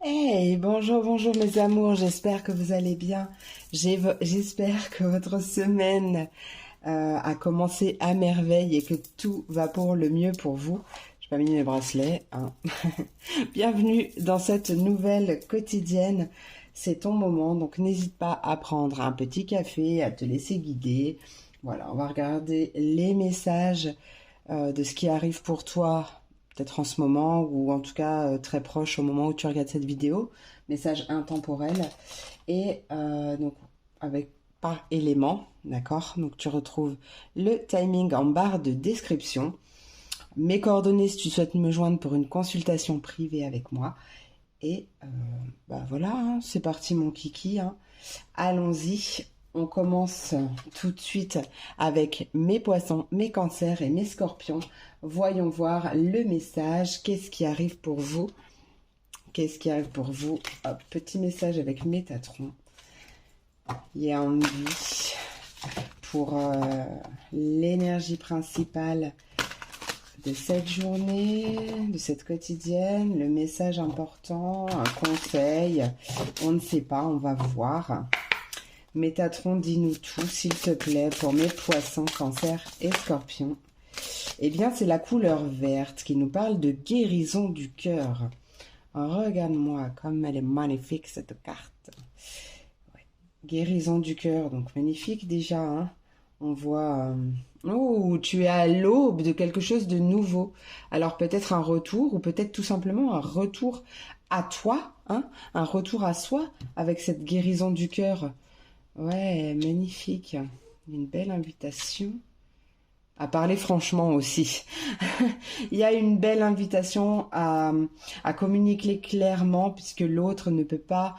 Hey, bonjour, bonjour mes amours, j'espère que vous allez bien. J'espère que votre semaine a commencé à merveille et que tout va pour le mieux pour vous. J'ai pas mis mes bracelets, hein. Bienvenue dans cette nouvelle quotidienne. C'est ton moment, donc n'hésite pas à prendre un petit café, à te laisser guider. Voilà, on va regarder les messages de ce qui arrive pour toi, peut-être en ce moment, ou en tout cas très proche au moment où tu regardes cette vidéo. Message intemporel. Et donc, avec par élément, d'accord? Donc, tu retrouves le timing en barre de description. Mes coordonnées si tu souhaites me joindre pour une consultation privée avec moi. Et bah voilà, hein, c'est parti mon kiki, hein. Allons-y, on commence tout de suite avec mes poissons, mes cancers et mes scorpions. Voyons voir le message, qu'est-ce qui arrive pour vous? Qu'est-ce qui arrive pour vous? Hop, petit message avec Métatron. Yandy pour l'énergie principale de cette journée, de cette quotidienne, le message important, un conseil, on ne sait pas, on va voir. Métatron, dis-nous tout, s'il te plaît, pour mes poissons, cancers et scorpions. Eh bien, c'est la couleur verte qui nous parle de guérison du cœur. Regarde-moi comme elle est magnifique, cette carte. Ouais. Guérison du cœur, donc magnifique déjà, hein. On voit... Oh, tu es à l'aube de quelque chose de nouveau. Alors peut-être un retour, ou peut-être tout simplement un retour à toi, hein, un retour à soi avec cette guérison du cœur. Ouais, magnifique. Une belle invitation à parler franchement aussi. Il y a une belle invitation à communiquer clairement puisque l'autre ne peut pas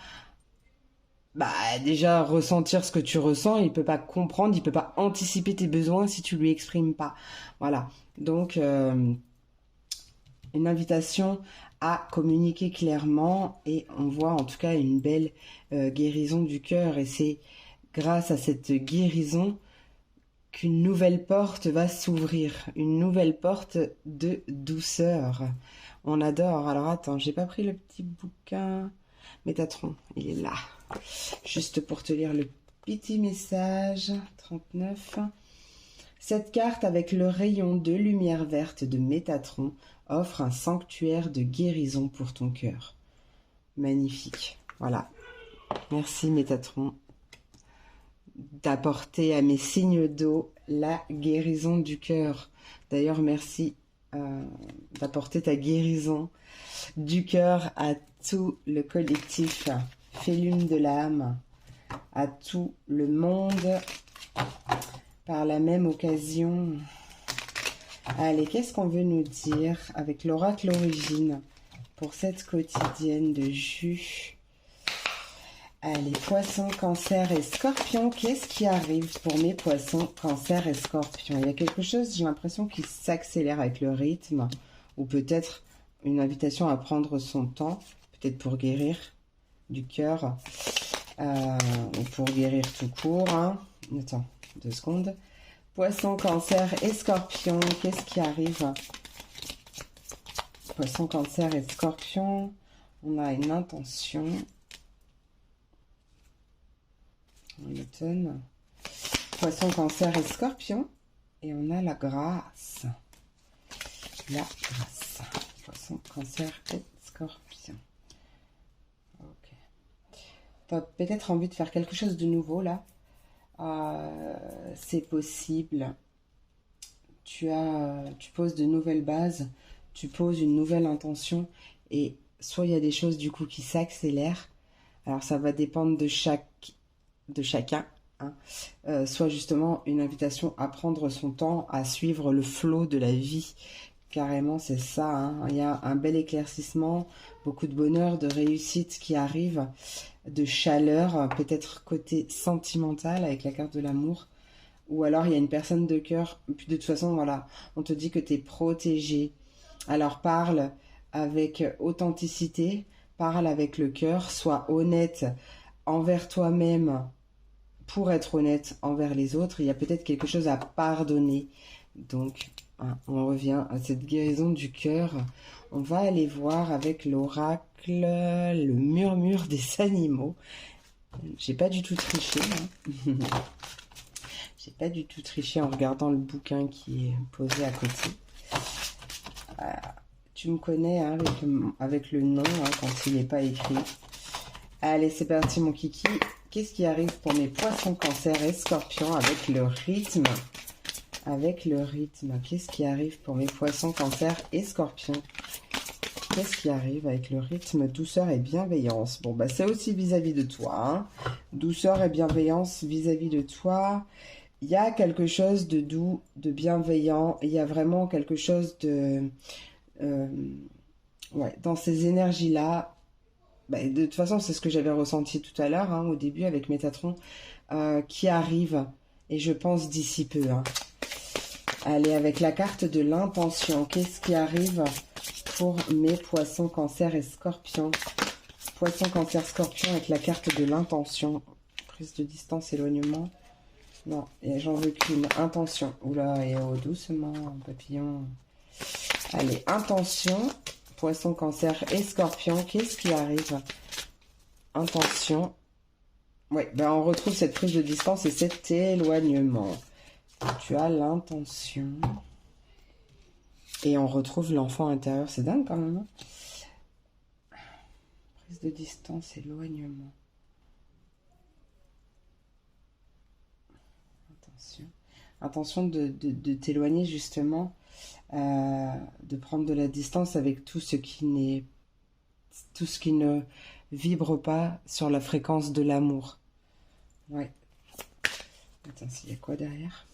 déjà ressentir ce que tu ressens, il peut pas comprendre, il peut pas anticiper tes besoins si tu lui exprimes pas. Voilà. Donc une invitation à communiquer clairement et on voit en tout cas une belle guérison du cœur et c'est grâce à cette guérison qu'une nouvelle porte va s'ouvrir, une nouvelle porte de douceur. On adore. Alors attends, j'ai pas pris le petit bouquin. Métatron, il est là. Juste pour te lire le petit message. 39. Cette carte avec le rayon de lumière verte de Métatron offre un sanctuaire de guérison pour ton cœur. Magnifique. Voilà. Merci Métatron d'apporter à mes signes d'eau la guérison du cœur. D'ailleurs, merci d'apporter ta guérison du cœur à tout le collectif Félune de l'âme, à tout le monde par la même occasion. Allez, qu'est-ce qu'on veut nous dire avec l'oracle origine pour cette quotidienne de jus? Allez, poissons, cancer et scorpions, qu'est-ce qui arrive pour mes poissons, cancer et scorpions? Il y a quelque chose, j'ai l'impression, qui s'accélère avec le rythme, ou peut-être une invitation à prendre son temps, peut-être pour guérir du cœur, ou pour guérir tout court, hein. Attends, 2 secondes. Poissons, cancer et scorpions, qu'est-ce qui arrive? Poissons, cancer et scorpions, on a une intention... l'automne, poisson, cancer et scorpion, et on a la grâce, poisson, cancer et scorpion. Ok, tu as peut-être envie de faire quelque chose de nouveau là, c'est possible. Tu poses de nouvelles bases, tu poses une nouvelle intention, et soit il y a des choses du coup qui s'accélèrent, alors ça va dépendre de chacun, hein. Soit justement une invitation à prendre son temps, à suivre le flot de la vie. Carrément, c'est ça, hein. Il y a un bel éclaircissement, beaucoup de bonheur, de réussite qui arrive, de chaleur, peut-être côté sentimental avec la carte de l'amour. Ou alors il y a une personne de cœur. Puis de toute façon, voilà, on te dit que tu es protégé. Alors parle avec authenticité, parle avec le cœur, sois honnête envers toi-même pour être honnête envers les autres. Il y a peut-être quelque chose à pardonner. Donc, hein, on revient à cette guérison du cœur. On va aller voir avec l'oracle le murmure des animaux. J'ai pas du tout triché, hein. J'ai pas du tout triché en regardant le bouquin qui est posé à côté. Tu me connais, hein, avec le nom, hein, quand il n'est pas écrit. Allez, c'est parti mon kiki. Qu'est-ce qui arrive pour mes poissons, cancer et scorpions avec le rythme? Avec le rythme, qu'est-ce qui arrive pour mes poissons, cancer et scorpions? Qu'est-ce qui arrive avec le rythme, douceur et bienveillance? Bon, bah c'est aussi vis-à-vis de toi, hein. Douceur et bienveillance vis-à-vis de toi. Il y a quelque chose de doux, de bienveillant. Il y a vraiment quelque chose de... ouais, dans ces énergies-là. Bah, de toute façon, c'est ce que j'avais ressenti tout à l'heure, hein, au début, avec Métatron, qui arrive, et je pense d'ici peu, hein. Allez, avec la carte de l'intention, qu'est-ce qui arrive pour mes poissons, cancer et scorpions? Poissons, cancer, scorpion avec la carte de l'intention. Prise de distance, éloignement. Non, j'en veux qu'une. Intention. Oula, et oh, doucement, papillon. Allez, intention. Poisson, cancer et scorpion. Qu'est-ce qui arrive? Intention. Oui, ben on retrouve cette prise de distance et cet éloignement. Tu as l'intention. Et on retrouve l'enfant intérieur. C'est dingue quand même, hein? Prise de distance, éloignement. Attention. Intention de t'éloigner justement, de prendre de la distance avec tout ce qui ne vibre pas sur la fréquence de l'amour. Ouais. Attends, il y a quoi derrière?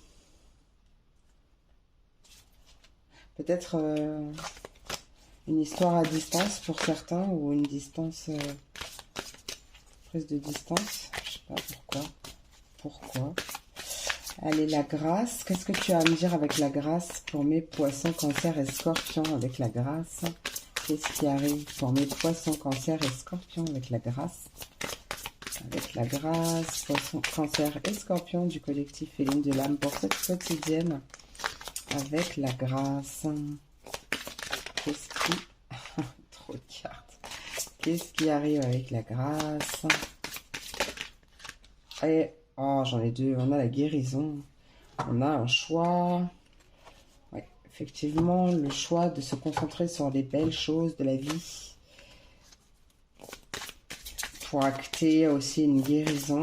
Peut-être une histoire à distance pour certains, ou une distance, prise de distance. Je sais pas pourquoi. Pourquoi? Allez, la grâce. Qu'est-ce que tu as à me dire avec la grâce pour mes poissons, cancer et scorpions avec la grâce? Qu'est-ce qui arrive pour mes poissons, cancer et scorpions avec la grâce? Avec la grâce, poissons, cancer et scorpions du collectif Féline de l'âme pour cette quotidienne. Avec la grâce. Qu'est-ce qui... Trop de cartes. Qu'est-ce qui arrive avec la grâce? Et... Oh, j'en ai deux. On a la guérison. On a un choix. Oui, effectivement, le choix de se concentrer sur les belles choses de la vie. Pour acter aussi une guérison.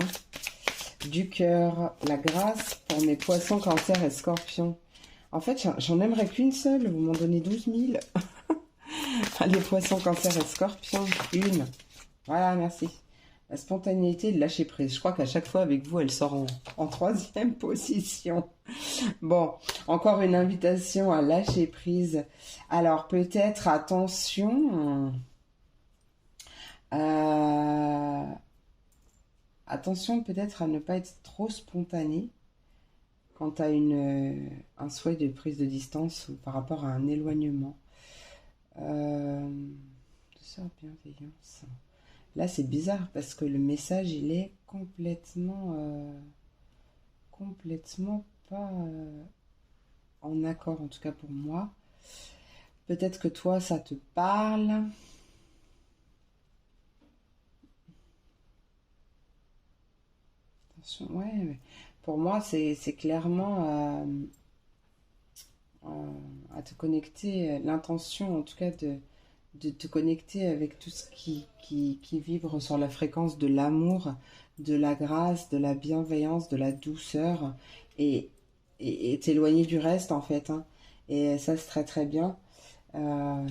Du cœur, la grâce pour mes poissons, cancer et scorpions. En fait, j'en aimerais qu'une seule. Vous m'en donnez 12 000. Les poissons, cancer et scorpions. Une. Voilà, merci. La spontanéité, le lâcher prise. Je crois qu'à chaque fois avec vous, elle sort en troisième position. Bon, encore une invitation à lâcher prise. Alors peut-être attention. Attention peut-être à ne pas être trop spontané quant à un souhait de prise de distance ou par rapport à un éloignement. Douceur, bienveillance. Là, c'est bizarre parce que le message, il est complètement pas en accord, en tout cas pour moi. Peut-être que toi, ça te parle. Attention, ouais, mais pour moi, c'est clairement à te connecter, l'intention en tout cas de te connecter avec tout ce qui vibre sur la fréquence de l'amour, de la grâce, de la bienveillance, de la douceur, et t'éloigner du reste en fait, hein. Et ça c'est très très bien.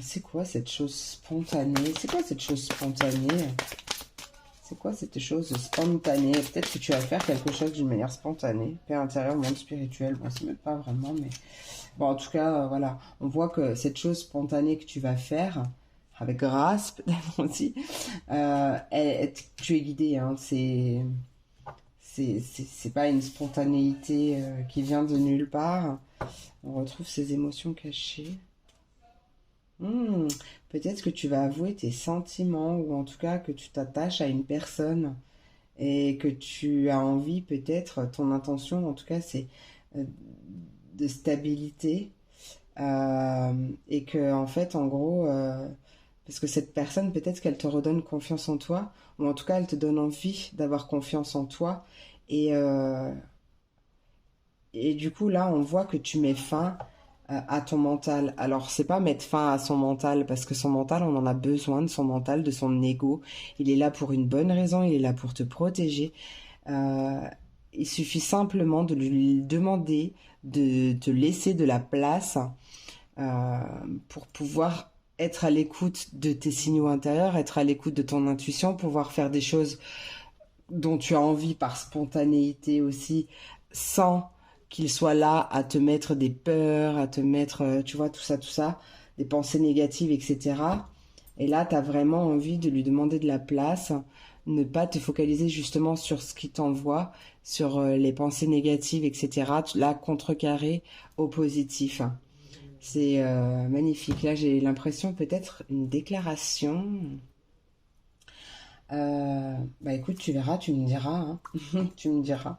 C'est quoi cette chose spontanée? C'est quoi cette chose spontanée? C'est quoi cette chose spontanée? Peut-être que tu vas faire quelque chose d'une manière spontanée. Père intérieur, monde spirituel, bon c'est même pas vraiment, mais... Bon, en tout cas, voilà, on voit que cette chose spontanée que tu vas faire, avec grâce peut-être aussi, tu es guidé, hein, c'est pas une spontanéité qui vient de nulle part. On retrouve ces émotions cachées. Peut-être que tu vas avouer tes sentiments, ou en tout cas que tu t'attaches à une personne et que tu as envie, peut-être, ton intention en tout cas c'est de stabilité, Et que en fait, en gros, parce que cette personne, peut-être qu'elle te redonne confiance en toi, ou en tout cas, elle te donne envie d'avoir confiance en toi. Et, euh, et du coup, là, on voit que tu mets fin à ton mental. Alors, c'est pas mettre fin à son mental, parce que son mental, on en a besoin de son mental, de son ego. Il est là pour une bonne raison, il est là pour te protéger. Euh, il suffit simplement de lui demander de te laisser de la place euh, pour pouvoir être à l'écoute de tes signaux intérieurs, être à l'écoute de ton intuition, pouvoir faire des choses dont tu as envie par spontanéité aussi, sans qu'il soit là à te mettre des peurs, à te mettre, tu vois, tout ça, des pensées négatives, etc. Et là, tu as vraiment envie de lui demander de la place, ne pas te focaliser justement sur ce qui t'envoie, sur les pensées négatives, etc. Là, contrecarrer au positif. C'est magnifique. Là, j'ai l'impression peut-être une déclaration. Bah écoute, tu verras, tu me diras, hein. Tu me diras.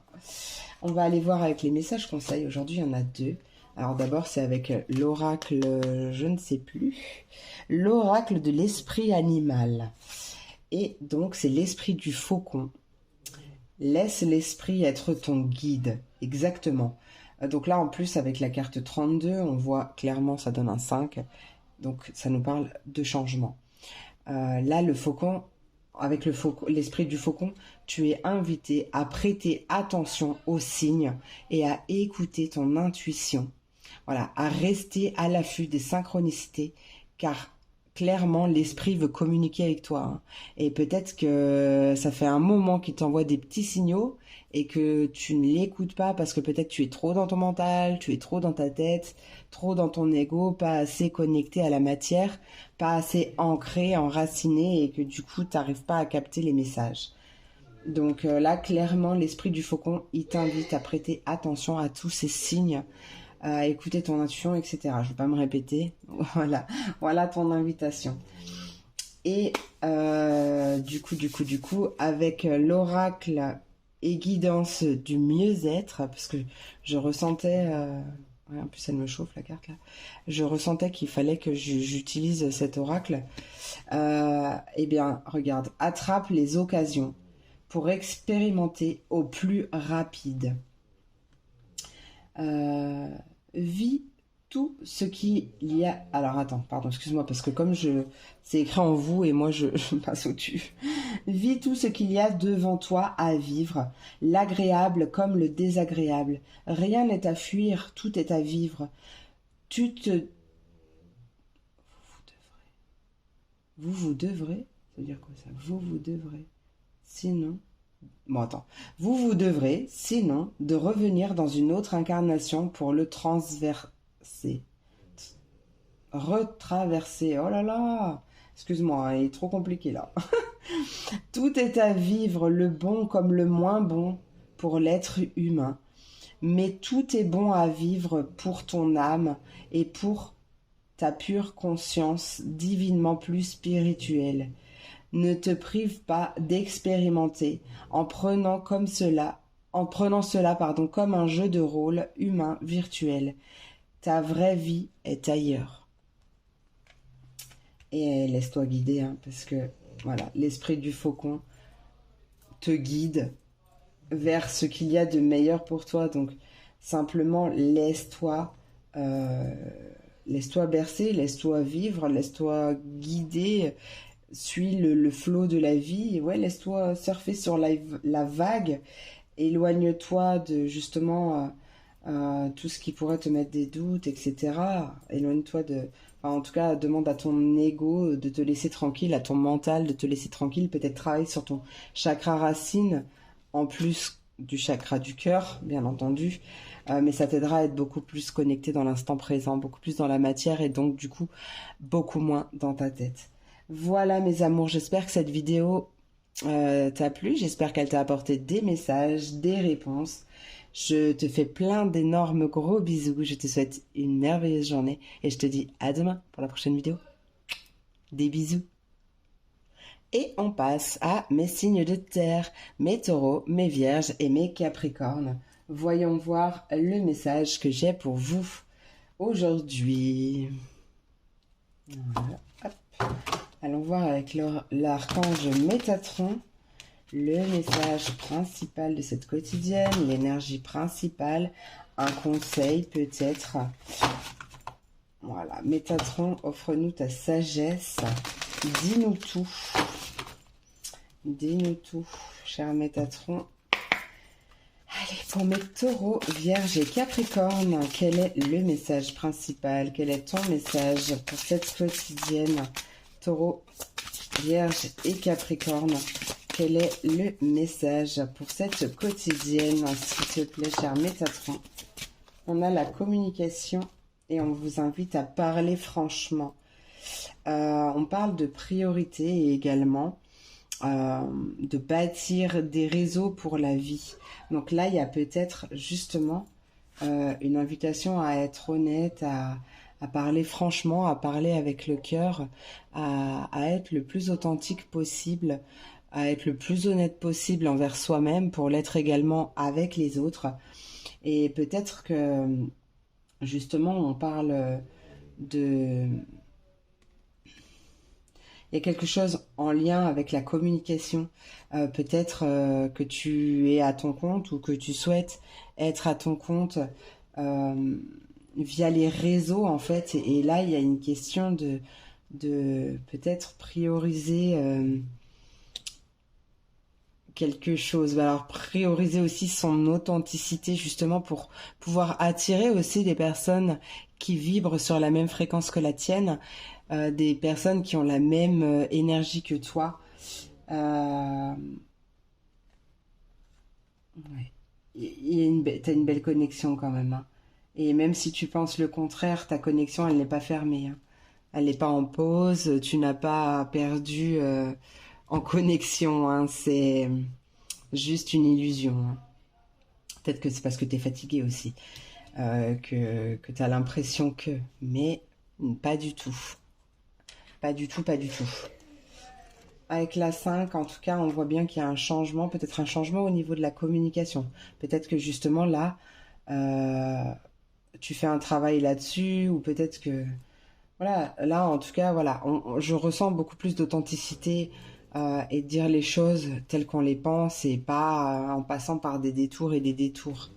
On va aller voir avec les messages conseils. Aujourd'hui, il y en a deux. Alors d'abord, c'est avec l'oracle, je ne sais plus, l'oracle de l'esprit animal. Et donc, c'est l'esprit du faucon. Laisse l'esprit être ton guide. Exactement. Donc là, en plus, avec la carte 32, on voit clairement, ça donne un 5. Donc, ça nous parle de changement. Là, le faucon, avec l'esprit du faucon, tu es invité à prêter attention aux signes et à écouter ton intuition. Voilà, à rester à l'affût des synchronicités, car clairement, l'esprit veut communiquer avec toi, hein. Et peut-être que ça fait un moment qu'il t'envoie des petits signaux et que tu ne l'écoutes pas parce que peut-être tu es trop dans ton mental, tu es trop dans ta tête, trop dans ton ego, pas assez connecté à la matière, pas assez ancré, enraciné et que du coup, tu n'arrives pas à capter les messages. Donc là, clairement, l'esprit du faucon, il t'invite à prêter attention à tous ces signes, à écouter ton intuition, etc. Je ne vais pas me répéter. Voilà, voilà ton invitation. Et du coup, avec l'oracle et guidance du mieux-être, parce que je ressentais, ouais, en plus elle me chauffe la carte là, je ressentais qu'il fallait que j'utilise cet oracle. Eh bien, regarde, attrape les occasions pour expérimenter au plus rapide. Euh, vis tout ce qu'il y a. Alors attends, pardon, excuse-moi, parce que comme c'est écrit en vous et moi je passe au-dessus. Vis tout ce qu'il y a devant toi à vivre, l'agréable comme le désagréable. Rien n'est à fuir, tout est à vivre. Tu te. Vous devrez. Ça veut dire quoi ça? Vous devrez. Sinon. Bon, attends. Vous devrez, sinon, de revenir dans une autre incarnation pour le transverser. Retraverser. Oh là là! Excuse-moi, hein, il est trop compliqué là. Tout est à vivre, le bon comme le moins bon, pour l'être humain. Mais tout est bon à vivre pour ton âme et pour ta pure conscience divinement plus spirituelle. Ne te prive pas d'expérimenter en prenant cela, pardon, comme un jeu de rôle humain virtuel. Ta vraie vie est ailleurs. Et laisse-toi guider, hein, parce que voilà, l'esprit du faucon te guide vers ce qu'il y a de meilleur pour toi. Donc simplement euh, laisse-toi bercer, laisse-toi vivre, laisse-toi guider, suis le flot de la vie. Ouais, laisse-toi surfer sur la vague. Éloigne-toi de justement tout ce qui pourrait te mettre des doutes, etc. Éloigne-toi de. Enfin, en tout cas, demande à ton ego de te laisser tranquille, à ton mental de te laisser tranquille. Peut-être travaille sur ton chakra racine, en plus du chakra du cœur, bien entendu. Mais ça t'aidera à être beaucoup plus connecté dans l'instant présent, beaucoup plus dans la matière et donc du coup beaucoup moins dans ta tête. Voilà mes amours, j'espère que cette vidéo t'a plu, j'espère qu'elle t'a apporté des messages, des réponses. Je te fais plein d'énormes gros bisous, je te souhaite une merveilleuse journée et je te dis à demain pour la prochaine vidéo. Des bisous. Et on passe à mes signes de terre, mes taureaux, mes vierges et mes capricornes. Voyons voir le message que j'ai pour vous. aujourd'hui. Voilà, hop. Allons voir avec l'archange Métatron le message principal de cette quotidienne, l'énergie principale, un conseil peut-être. Voilà, Métatron, offre-nous ta sagesse. Dis-nous tout. Dis-nous tout, cher Métatron. Allez, pour mes taureaux, vierges et capricornes, quel est le message principal? Quel est ton message pour cette quotidienne? Taureau, vierge et capricorne, quel est le message pour cette quotidienne? S'il te plaît, cher Métatron. On a la communication et on vous invite à parler franchement. On parle de priorité également. De bâtir des réseaux pour la vie. Donc là, il y a peut-être justement une invitation à être honnête, à parler franchement, à parler avec le cœur, à être le plus authentique possible, à être le plus honnête possible envers soi-même pour l'être également avec les autres. Et peut-être que justement, on parle de... Il y a quelque chose en lien avec la communication. Peut-être que tu es à ton compte ou que tu souhaites être à ton compte via les réseaux en fait. Et là, il y a une question de peut-être prioriser quelque chose. Alors prioriser aussi son authenticité justement pour pouvoir attirer aussi des personnes qui vibrent sur la même fréquence que la tienne. Des personnes qui ont la même énergie que toi. Ouais. T'as une belle connexion quand même. Hein. Et même si tu penses le contraire, ta connexion, elle n'est pas fermée. Hein. Elle n'est pas en pause. Tu n'as pas perdu en connexion. Hein. C'est juste une illusion. Hein. Peut-être que c'est parce que tu es fatigué aussi. Que tu as l'impression que... Mais pas du tout. Pas du tout, pas du tout. Avec la 5, en tout cas, on voit bien qu'il y a un changement, peut-être un changement au niveau de la communication. Peut-être que justement là, tu fais un travail là-dessus, ou peut-être que... Voilà, là, en tout cas, voilà, je ressens beaucoup plus d'authenticité et de dire les choses telles qu'on les pense et pas en passant par des détours et des détours.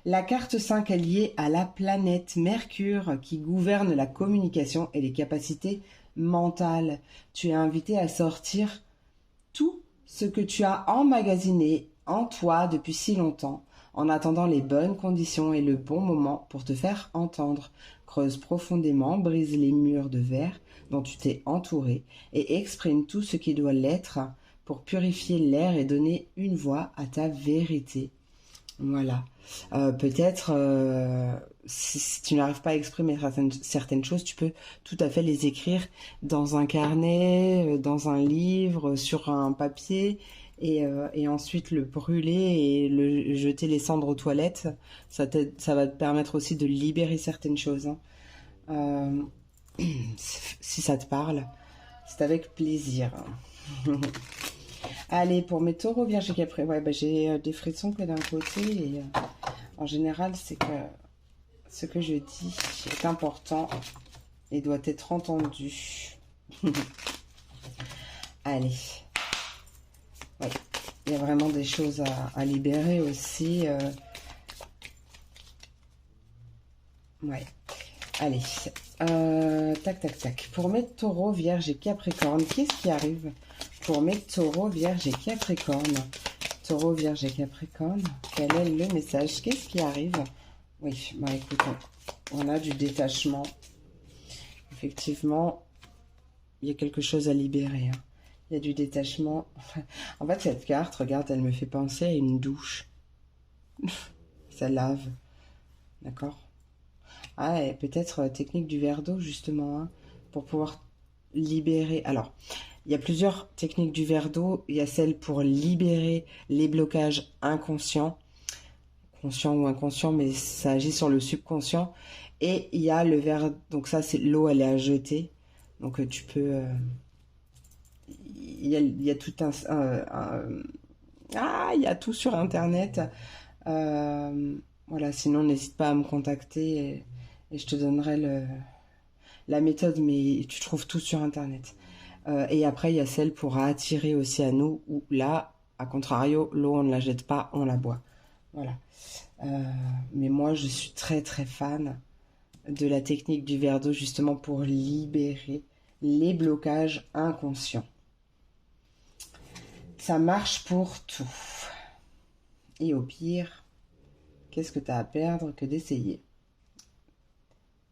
La carte 5 est liée à la planète Mercure qui gouverne la communication et les capacités mentales. Tu es invité à sortir tout ce que tu as emmagasiné en toi depuis si longtemps, en attendant les bonnes conditions et le bon moment pour te faire entendre. Creuse profondément, brise les murs de verre dont tu t'es entouré et exprime tout ce qui doit l'être pour purifier l'air et donner une voix à ta vérité. Voilà. Peut-être, si tu n'arrives pas à exprimer certaines choses, tu peux tout à fait les écrire dans un carnet, dans un livre, sur un papier, et ensuite le brûler et le jeter les cendres aux toilettes. Ça va te permettre aussi de libérer certaines choses. Hein. Euh, si ça te parle, c'est avec plaisir. Allez, pour mes taureaux vierges et capri, ouais, bah, j'ai des frissons que d'un côté et en général, c'est que ce que je dis est important et doit être entendu. Allez. Ouais, il y a vraiment des choses à libérer aussi. Ouais. Allez. Tac, tac, tac. Pour mes taureaux vierges et capricornes, qu'est-ce qui arrive pour mes taureaux vierges et capricornes? Taureau, vierge et capricorne, quel est le message? Qu'est-ce qui arrive? Oui, bah écoute, on a du détachement. Effectivement, il y a quelque chose à libérer. Hein. Il y a du détachement. En fait, cette carte, regarde, elle me fait penser à une douche. Ça lave. D'accord? Ah, et peut-être technique du verre d'eau, justement, hein, pour pouvoir libérer. Alors, il y a plusieurs techniques du verre d'eau. Il y a celle pour libérer les blocages inconscients, conscients ou inconscients, mais ça agit sur le subconscient. Et il y a le verre, donc ça, c'est l'eau, elle est à jeter. Donc tu peux... il y a tout il y a tout sur Internet. Voilà, sinon, n'hésite pas à me contacter et je te donnerai la méthode, mais tu trouves tout sur Internet. Et après, il y a celle pour attirer aussi à nous, où là, à contrario, l'eau, on ne la jette pas, on la boit. Voilà. Mais moi, je suis très très fan de la technique du verre d'eau, justement pour libérer les blocages inconscients. Ça marche pour tout. Et au pire, qu'est-ce que tu as à perdre que d'essayer?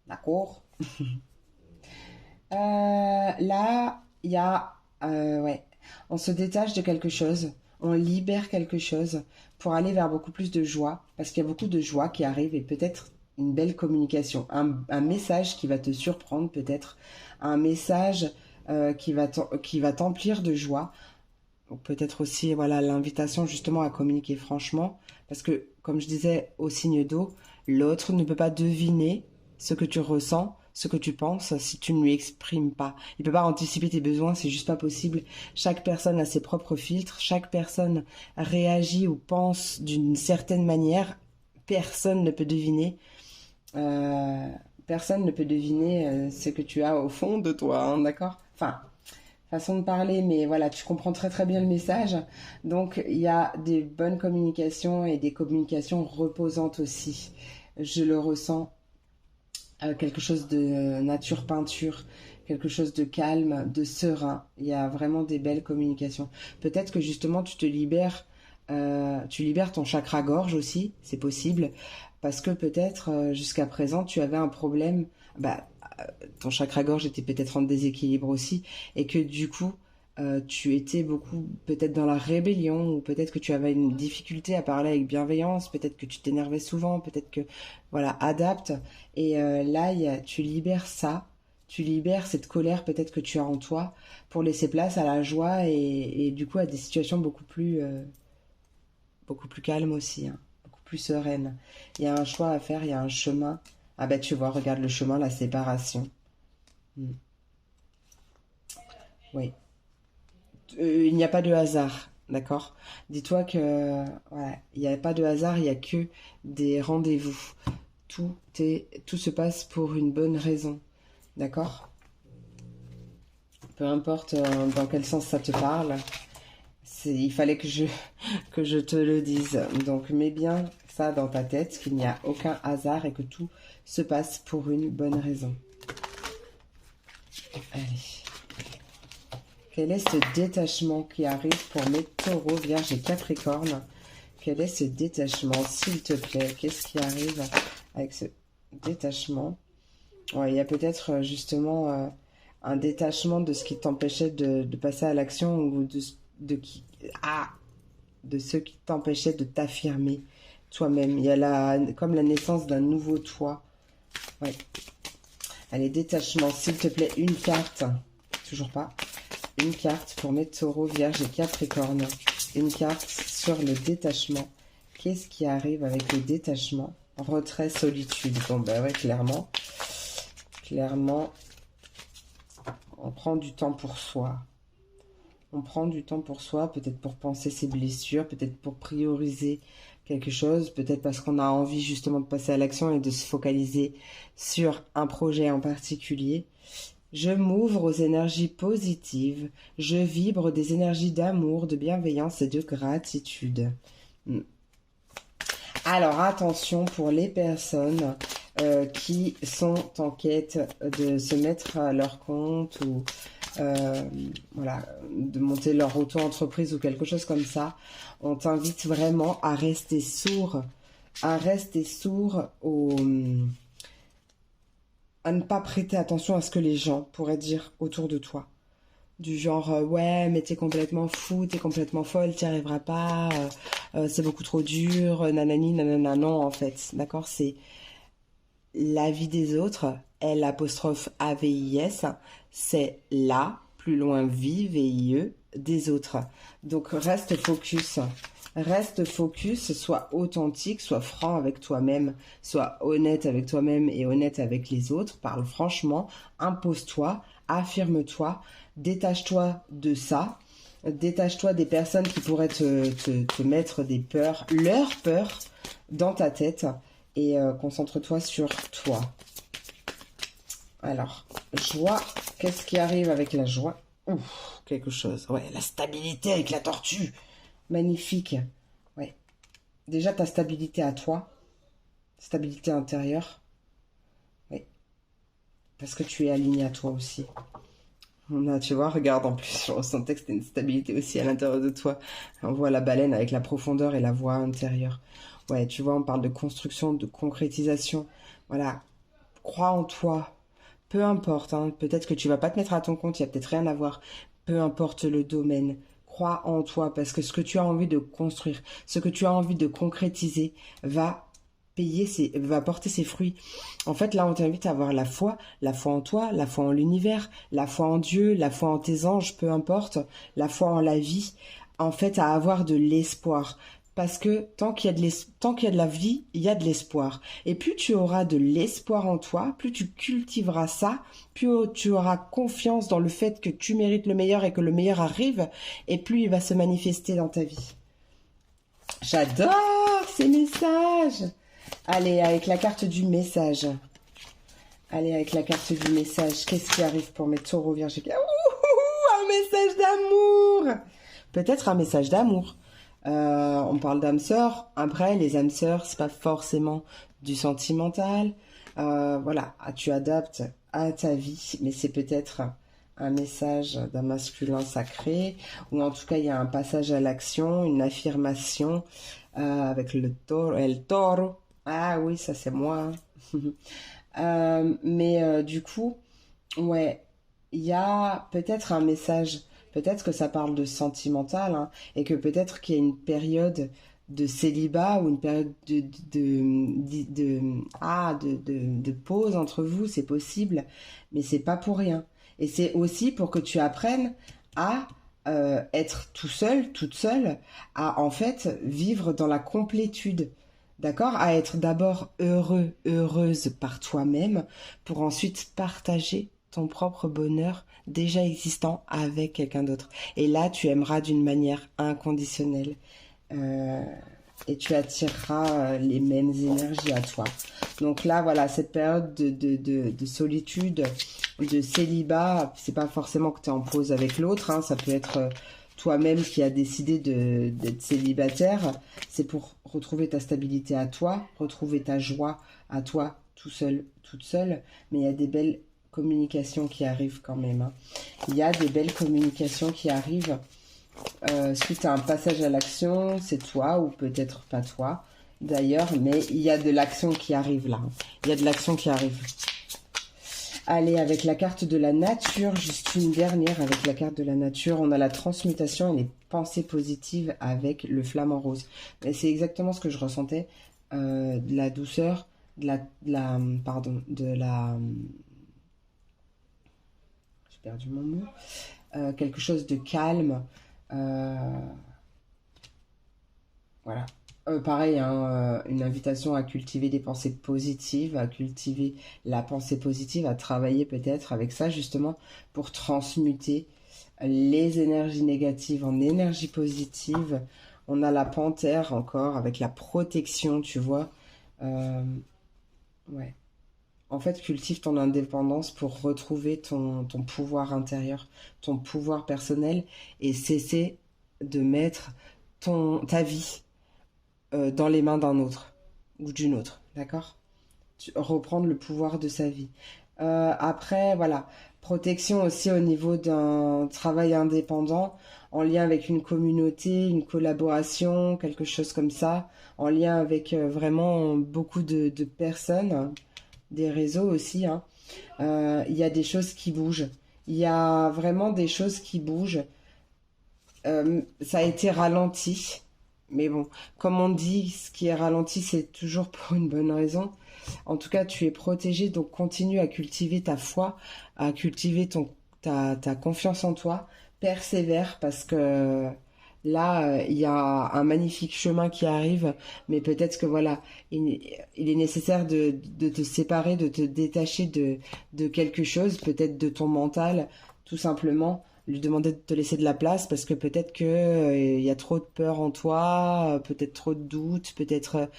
D'accord? Là, il y a... ouais, on se détache de quelque chose, on libère quelque chose pour aller vers beaucoup plus de joie, parce qu'il y a beaucoup de joie qui arrive et peut-être une belle communication, un message qui va te surprendre peut-être, un message qui va t'emplir de joie, ou peut-être aussi voilà l'invitation justement à communiquer franchement, parce que comme je disais au signe d'eau, l'autre ne peut pas deviner ce que tu ressens, ce que tu penses si tu ne lui exprimes pas. Il peut pas anticiper tes besoins, c'est juste pas possible. Chaque personne a ses propres filtres, chaque personne réagit ou pense d'une certaine manière. Personne ne peut deviner. euh, Personne ne peut deviner ce que tu as au fond de toi, hein, d'accord? Enfin, façon de parler, mais voilà, tu comprends très très bien le message. Donc, il y a des bonnes communications et des communications reposantes aussi. Je le ressens, quelque chose de nature peinture, quelque chose de calme, de serein. Il y a vraiment des belles communications. Peut-être que justement, tu libères ton chakra gorge aussi, c'est possible, parce que peut-être jusqu'à présent, tu avais un problème. Bah, ton chakra-gorge était peut-être en déséquilibre aussi, et que du coup, tu étais beaucoup peut-être dans la rébellion, ou peut-être que tu avais une difficulté à parler avec bienveillance, peut-être que tu t'énervais souvent, peut-être que, voilà, adapte. Et là, tu libères ça, tu libères cette colère peut-être que tu as en toi, pour laisser place à la joie et du coup à des situations beaucoup plus calmes aussi, hein, beaucoup plus sereines. Il y a un choix à faire, il y a un chemin. Ah ben tu vois, regarde le chemin, la séparation. Hmm. Oui. Il n'y a pas de hasard, d'accord? Dis-toi que voilà, il n'y a pas de hasard, il n'y a que des rendez-vous. Tout se passe pour une bonne raison, d'accord? Peu importe dans quel sens ça te parle, il fallait que je te le dise. Donc mets bien ça dans ta tête, qu'il n'y a aucun hasard et que tout se passe pour une bonne raison. Allez. Quel est ce détachement qui arrive pour mes taureaux, vierges et capricornes? Quel est ce détachement, s'il te plaît? Qu'est-ce qui arrive avec ce détachement? Ouais, il y a peut-être justement un détachement de ce qui t'empêchait de passer à l'action ou de, de ce qui t'empêchait de t'affirmer toi-même. Il y a comme la naissance d'un nouveau toi. Ouais. Allez, détachement, s'il te plaît, une carte. Toujours pas. Une carte pour mes taureaux, vierges et capricornes. Une carte sur le détachement. Qu'est-ce qui arrive avec le détachement? Retrait, solitude. Bon, ben ouais, clairement. Clairement, on prend du temps pour soi. On prend du temps pour soi, peut-être pour penser ses blessures, peut-être pour prioriser quelque chose, peut-être parce qu'on a envie justement de passer à l'action et de se focaliser sur un projet en particulier. Je m'ouvre aux énergies positives, je vibre des énergies d'amour, de bienveillance et de gratitude. Alors attention pour les personnes qui sont en quête de se mettre à leur compte ou voilà, de monter leur auto-entreprise ou quelque chose comme ça. On t'invite vraiment à rester sourd à ne pas prêter attention à ce que les gens pourraient dire autour de toi. Du genre, ouais, mais t'es complètement fou, t'es complètement folle, t'y arriveras pas, c'est beaucoup trop dur, nanani, nanana. Non, en fait, d'accord, c'est la vie des autres, L apostrophe A-V-I-S, c'est la, plus loin vie, V-I-E, des autres. Donc reste focus, sois authentique, sois franc avec toi-même, sois honnête avec toi-même et honnête avec les autres, parle franchement, impose-toi, affirme-toi, détache-toi de ça, détache-toi des personnes qui pourraient te mettre des peurs, leurs peurs dans ta tête et concentre-toi sur toi. Alors, joie, qu'est-ce qui arrive avec la joie? Ouf, quelque chose. Ouais, la stabilité avec la tortue. Magnifique. Ouais. Déjà, ta stabilité à toi. Stabilité intérieure. Oui. Parce que tu es aligné à toi aussi. On a, tu vois, regarde, en plus, je ressentais que c'était une stabilité aussi à l'intérieur de toi. On voit la baleine avec la profondeur et la voix intérieure. Ouais, tu vois, on parle de construction, de concrétisation. Voilà, crois en toi. Peu importe, hein, peut-être que tu vas pas te mettre à ton compte, il y a peut-être rien à voir. Peu importe le domaine, crois en toi parce que ce que tu as envie de construire, ce que tu as envie de concrétiser va porter ses fruits. En fait, là, on t'invite à avoir la foi en toi, la foi en l'univers, la foi en Dieu, la foi en tes anges, peu importe, la foi en la vie. En fait, à avoir de l'espoir. Parce que tant qu'il y a de la vie, il y a de l'espoir. Et plus tu auras de l'espoir en toi, plus tu cultiveras ça, plus tu auras confiance dans le fait que tu mérites le meilleur et que le meilleur arrive, et plus il va se manifester dans ta vie. J'adore ces messages. Allez, avec la carte du message. Allez, avec la carte du message. Qu'est-ce qui arrive pour mes taureaux vierges? Un message d'amour. Peut-être un message d'amour. On parle d'âme sœur. Après, les âmes sœurs, c'est pas forcément du sentimental. Voilà, tu adaptes à ta vie, mais c'est peut-être un message d'un masculin sacré, ou en tout cas, il y a un passage à l'action, une affirmation avec le taureau, el toro. Ah oui, ça c'est moi. Mais du coup, ouais, il y a peut-être un message, peut-être que ça parle de sentimental, hein, et que peut-être qu'il y a une période de célibat ou une période de pause entre vous, c'est possible, mais c'est pas pour rien. Et c'est aussi pour que tu apprennes à être tout seul, toute seule, à en fait vivre dans la complétude. D'accord? À être d'abord heureux, heureuse par toi-même pour ensuite partager ton propre bonheur déjà existant avec quelqu'un d'autre. Et là, tu aimeras d'une manière inconditionnelle. Euh, et tu attireras les mêmes énergies à toi. Donc là, voilà, cette période de solitude, de célibat, c'est pas forcément que tu es en pause avec l'autre, hein, ça peut être toi-même qui as décidé d'être célibataire. C'est pour retrouver ta stabilité à toi, retrouver ta joie à toi, tout seul, toute seule. Mais il y a des belles communications qui arrivent quand même, hein. Il y a des belles communications qui arrivent suite à un passage à l'action, c'est toi ou peut-être pas toi d'ailleurs, mais il y a de l'action qui arrive là. Il y a de l'action qui arrive. Allez, avec la carte de la nature, juste une dernière avec la carte de la nature, on a la transmutation et les pensées positives avec le flamant rose. C'est exactement ce que je ressentais, de la douceur, j'ai perdu mon mot, quelque chose de calme. Voilà. Pareil, hein, une invitation à cultiver des pensées positives, à cultiver la pensée positive, à travailler peut-être avec ça justement pour transmuter les énergies négatives en énergie positive. On a la panthère encore avec la protection, tu vois. Euh, ouais. En fait, cultive ton indépendance pour retrouver ton pouvoir intérieur, ton pouvoir personnel et cesser de mettre ta vie dans les mains d'un autre ou d'une autre, d'accord? Reprendre le pouvoir de sa vie. Après, voilà, protection aussi au niveau d'un travail indépendant, en lien avec une communauté, une collaboration, quelque chose comme ça, en lien avec vraiment beaucoup de personnes, des réseaux aussi, hein. Il y a des choses qui bougent. Il y a vraiment des choses qui bougent. Ça a été ralenti. Mais bon, comme on dit, ce qui est ralenti, c'est toujours pour une bonne raison. En tout cas, tu es protégé, donc continue à cultiver ta foi, à cultiver ta confiance en toi. Persévère parce que là, il y a un magnifique chemin qui arrive, mais peut-être que voilà, il est nécessaire de te séparer, de te détacher de quelque chose, peut-être de ton mental, tout simplement lui demander de te laisser de la place parce que peut-être que il y a trop de peur en toi, peut-être trop de doutes, peut-être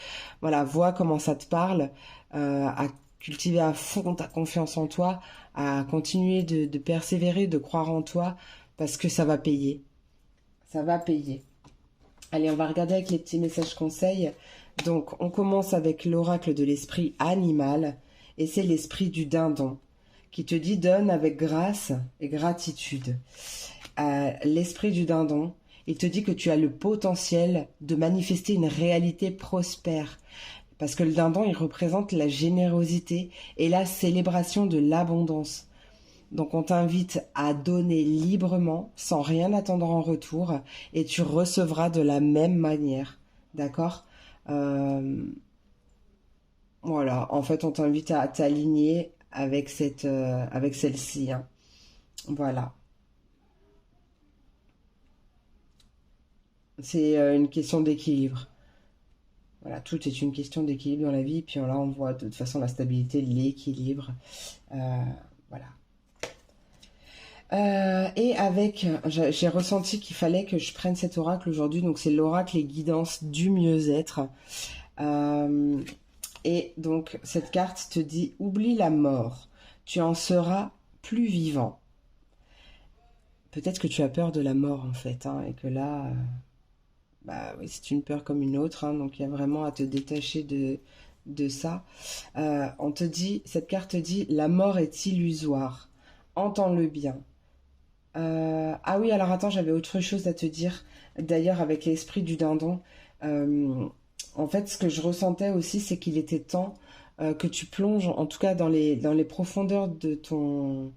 voilà, vois comment ça te parle, à cultiver à fond ta confiance en toi, à continuer de persévérer, de croire en toi, parce que ça va payer. Ça va payer. Allez, on va regarder avec les petits messages conseils. Donc, on commence avec l'oracle de l'esprit animal, et c'est l'esprit du dindon, qui te dit donne avec grâce et gratitude. L'esprit du dindon, il te dit que tu as le potentiel de manifester une réalité prospère. Parce que le dindon, il représente la générosité et la célébration de l'abondance. Donc on t'invite à donner librement, sans rien attendre en retour, et tu recevras de la même manière. D'accord? Voilà, en fait on t'invite à t'aligner avec avec celle-ci, hein. Voilà. C'est une question d'équilibre. Voilà, tout est une question d'équilibre dans la vie. Puis là, on voit de toute façon la stabilité, l'équilibre. Voilà. Et avec, j'ai ressenti qu'il fallait que je prenne cet oracle aujourd'hui. Donc c'est l'oracle et guidance du mieux-être. Et donc cette carte te dit oublie la mort. Tu en seras plus vivant. Peut-être que tu as peur de la mort en fait, hein, et que là, bah oui, c'est une peur comme une autre, hein, donc il y a vraiment à te détacher de ça. On te dit, cette carte dit, la mort est illusoire. Entends-le bien. Ah oui, alors attends, j'avais autre chose à te dire. D'ailleurs, avec l'esprit du dindon, en fait, ce que je ressentais aussi, c'est qu'il était temps que tu plonges, en tout cas dans les profondeurs de ton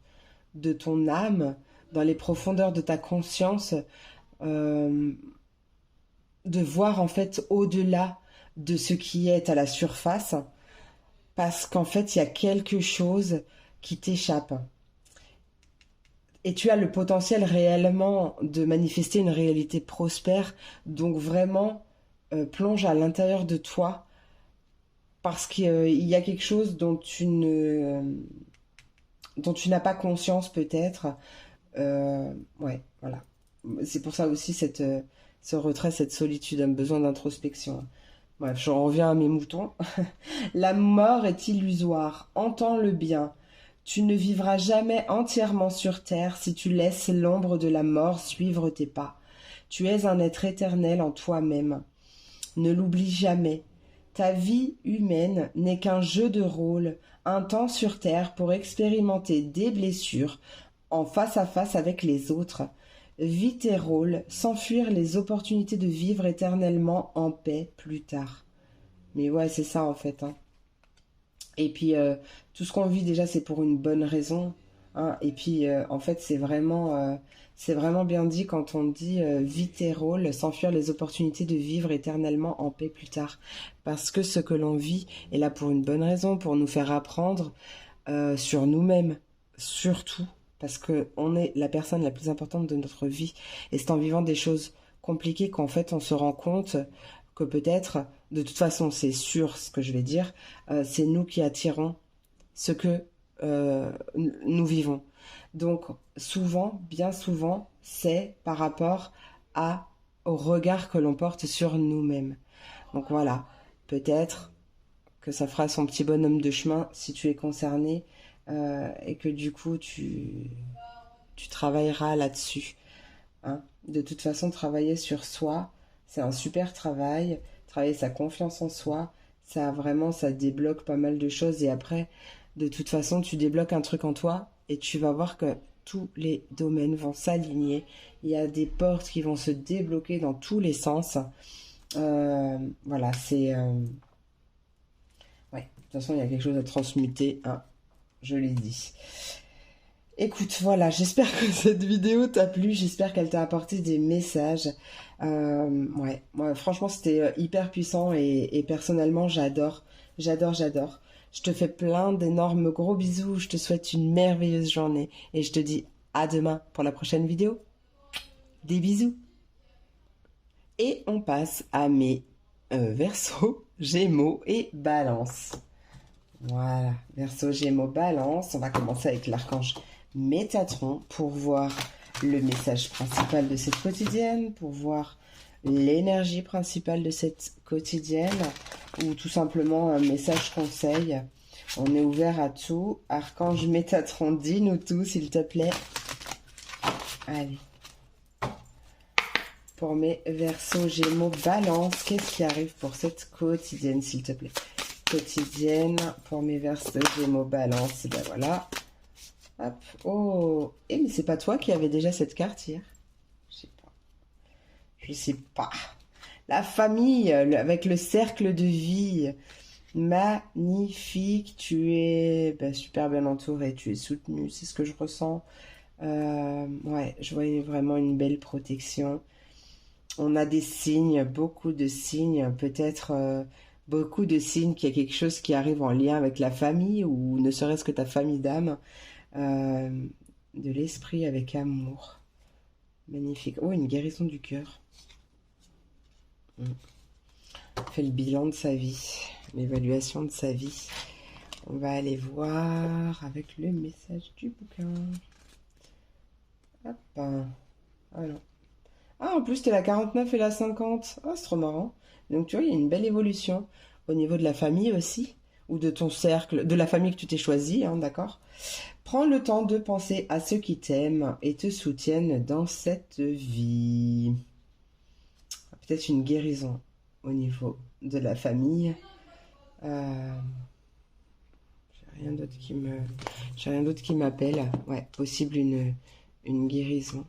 âme, dans les profondeurs de ta conscience, euh, de voir en fait au-delà de ce qui est à la surface, parce qu'en fait, il y a quelque chose qui t'échappe. Et tu as le potentiel réellement de manifester une réalité prospère. Donc vraiment, plonge à l'intérieur de toi parce qu'il y a quelque chose dont tu n'as pas conscience peut-être. Ouais, voilà. C'est pour ça aussi ce retrait, cette solitude, un besoin d'introspection. Bref, j'en reviens à mes moutons. La mort est illusoire. Entends-le bien. Tu ne vivras jamais entièrement sur terre si tu laisses l'ombre de la mort suivre tes pas. Tu es un être éternel en toi-même. Ne l'oublie jamais. Ta vie humaine n'est qu'un jeu de rôle, un temps sur terre pour expérimenter des blessures en face à face avec les autres. Vis tes rôles sans fuir les opportunités de vivre éternellement en paix plus tard. Mais ouais, c'est ça en fait, hein. Et puis, tout ce qu'on vit déjà, c'est pour une bonne raison, hein. Et puis, en fait, c'est vraiment bien dit quand on dit vis tes rôles, s'enfuir les opportunités de vivre éternellement en paix plus tard. Parce que ce que l'on vit est là pour une bonne raison, pour nous faire apprendre sur nous-mêmes, surtout. Parce que on est la personne la plus importante de notre vie. Et c'est en vivant des choses compliquées qu'en fait, on se rend compte que peut-être, de toute façon, c'est sûr ce que je vais dire, c'est nous qui attirons ce que nous vivons. Donc, souvent, bien souvent, c'est par rapport au regard que l'on porte sur nous-mêmes. Donc voilà, peut-être que ça fera son petit bonhomme de chemin si tu es concerné et que du coup, tu travailleras là-dessus, hein. De toute façon, travailler sur soi, c'est un super travail. Travailler sa confiance en soi, ça débloque pas mal de choses. Et après, de toute façon, tu débloques un truc en toi et tu vas voir que tous les domaines vont s'aligner. Il y a des portes qui vont se débloquer dans tous les sens. Voilà, c'est... Ouais, de toute façon, il y a quelque chose à transmuter, hein, je l'ai dit. Écoute, voilà, j'espère que cette vidéo t'a plu, j'espère qu'elle t'a apporté des messages. Ouais, moi, franchement, c'était hyper puissant et personnellement, j'adore, j'adore, j'adore. Je te fais plein d'énormes gros bisous, je te souhaite une merveilleuse journée et je te dis à demain pour la prochaine vidéo. Des bisous. Et on passe à mes Verseaux, Gémeaux et Balance. Voilà, Verseau, Gémeaux, Balance. On va commencer avec l'archange Métatron pour voir le message principal de cette quotidienne, pour voir l'énergie principale de cette quotidienne, ou tout simplement un message conseil On est ouvert à tout. Archange Métatron, dis-nous tout, s'il te plaît. Allez. Pour mes Verseaux, Gémeaux, Balance, qu'est-ce qui arrive pour cette quotidienne, s'il te plaît? Quotidienne, pour mes Verseaux, Gémeaux, Balance. Et ben voilà. Hop. Oh. Eh, mais c'est pas toi qui avais déjà cette carte hier? Je sais pas. Je sais pas. La famille, avec le cercle de vie. Magnifique. Tu es super bien entouré. Tu es soutenu. C'est ce que je ressens. Ouais, je voyais vraiment une belle protection. On a des signes, beaucoup de signes. Peut-être beaucoup de signes qu'il y a quelque chose qui arrive en lien avec la famille ou ne serait-ce que ta famille d'âme. De l'esprit avec amour. Magnifique. Oh, une guérison du cœur. Fait le bilan de sa vie, l'évaluation de sa vie. On va aller voir avec le message du bouquin. Hop. Ah non. Ah, en plus, t'es la 49 et la 50. Ah, c'est trop marrant. Donc, tu vois, il y a une belle évolution au niveau de la famille aussi, ou de ton cercle, de la famille que tu t'es choisie, hein, d'accord? Prends le temps de penser à ceux qui t'aiment et te soutiennent dans cette vie. Peut-être une guérison au niveau de la famille. J'ai rien d'autre qui m'appelle. Ouais, possible une guérison.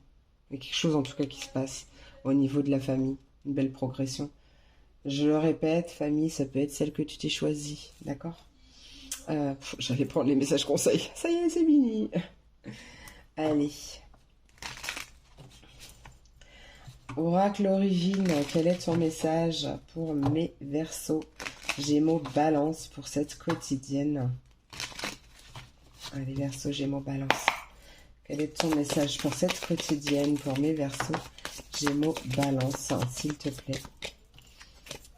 Il y a quelque chose en tout cas qui se passe au niveau de la famille. Une belle progression. Je le répète, famille, ça peut être celle que tu t'es choisie. D'accord? J'allais prendre les messages conseils. Ça y est, c'est fini. Allez. Oracle Origine, quel est ton message pour mes Verseaux, Gémeaux, Balance pour cette quotidienne? Allez, Verseaux, Gémeaux, Balance. Quel est ton message pour cette quotidienne pour mes Verseaux, Gémeaux, Balance, hein, s'il te plaît?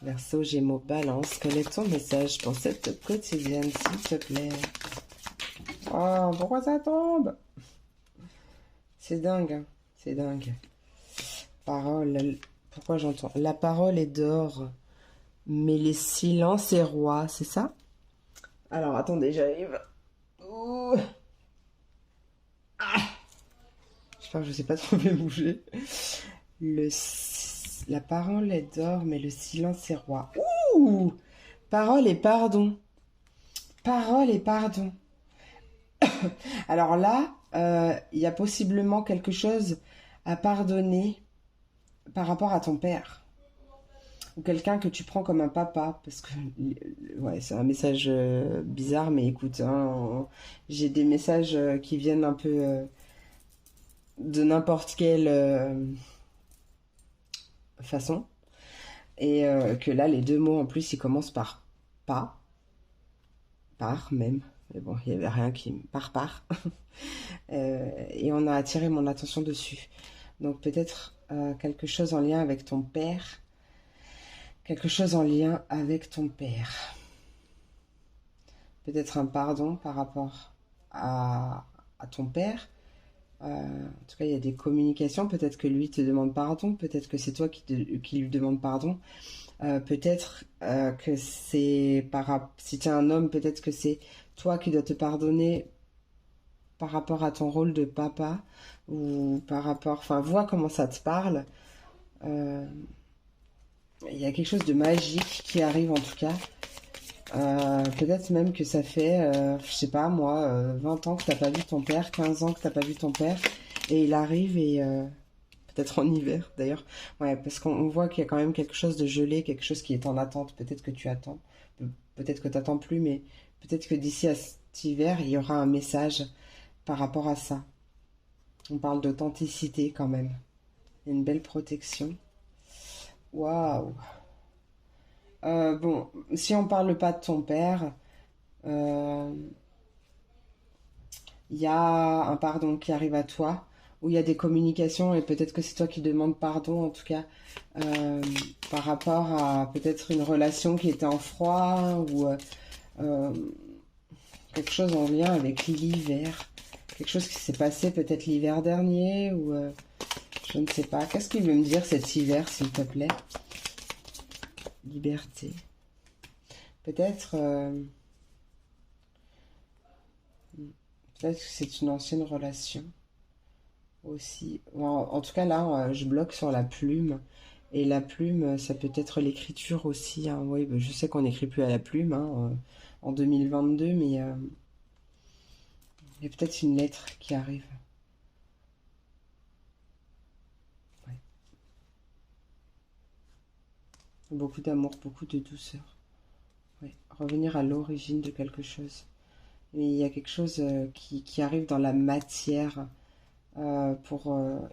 Verseaux, Gémeaux, Balance, quel est ton message pour cette quotidienne, s'il te plaît? Oh, pourquoi ça tombe? C'est dingue, hein, c'est dingue. Parole, pourquoi j'entends? La parole est d'or, mais les silences est roi, c'est ça? Alors, attendez, j'arrive. Ouh. Ah, j'espère que je sais pas trop me bouger. La parole est d'or, mais le silence est roi. Ouh! Parole et pardon. Parole et pardon. Alors là, il y a possiblement quelque chose à pardonner par rapport à ton père. Ou quelqu'un que tu prends comme un papa. Parce que, ouais, c'est un message bizarre, mais écoute, hein, j'ai des messages qui viennent un peu de n'importe quelle façon. Et que là, les deux mots en plus, ils commencent par pas. Par même. Mais bon, il n'y avait rien qui... Par. Et on a attiré mon attention dessus. Donc peut-être quelque chose en lien avec ton père. Quelque chose en lien avec ton père. Peut-être un pardon par rapport à ton père. En tout cas, il y a des communications. Peut-être que lui te demande pardon. Peut-être que c'est toi qui lui demande pardon. Peut-être que c'est si tu es un homme, peut-être que c'est toi qui dois te pardonner par rapport à ton rôle de papa ou par rapport, enfin, vois comment ça te parle. Il y a quelque chose de magique qui arrive en tout cas. Peut-être même que ça fait, je sais pas moi, 20 ans que t'as pas vu ton père, 15 ans que t'as pas vu ton père, et il arrive et peut-être en hiver d'ailleurs. Ouais, parce qu'on voit qu'il y a quand même quelque chose de gelé, quelque chose qui est en attente. Peut-être que tu attends, peut-être que tu n'attends plus, mais peut-être que d'ici à cet hiver, il y aura un message par rapport à ça. On parle d'authenticité quand même. Il y a une belle protection. Waouh! Bon, si on parle pas de ton père, il y a un pardon qui arrive à toi, où il y a des communications et peut-être que c'est toi qui demandes pardon, en tout cas, par rapport à peut-être une relation qui était en froid ou quelque chose en lien avec l'hiver. Quelque chose qui s'est passé peut-être l'hiver dernier ou je ne sais pas. Qu'est-ce qu'il veut me dire cet hiver, s'il te plaît? Liberté. Peut-être Peut-être que c'est une ancienne relation aussi. En tout cas, là, je bloque sur la plume. Et la plume, ça peut être l'écriture aussi, hein. Oui, bah, je sais qu'on n'écrit plus à la plume, hein, en 2022, mais il y a peut-être une lettre qui arrive. Ouais. Beaucoup d'amour, beaucoup de douceur. Ouais. Revenir à l'origine de quelque chose. Mais il y a quelque chose qui arrive dans la matière. Il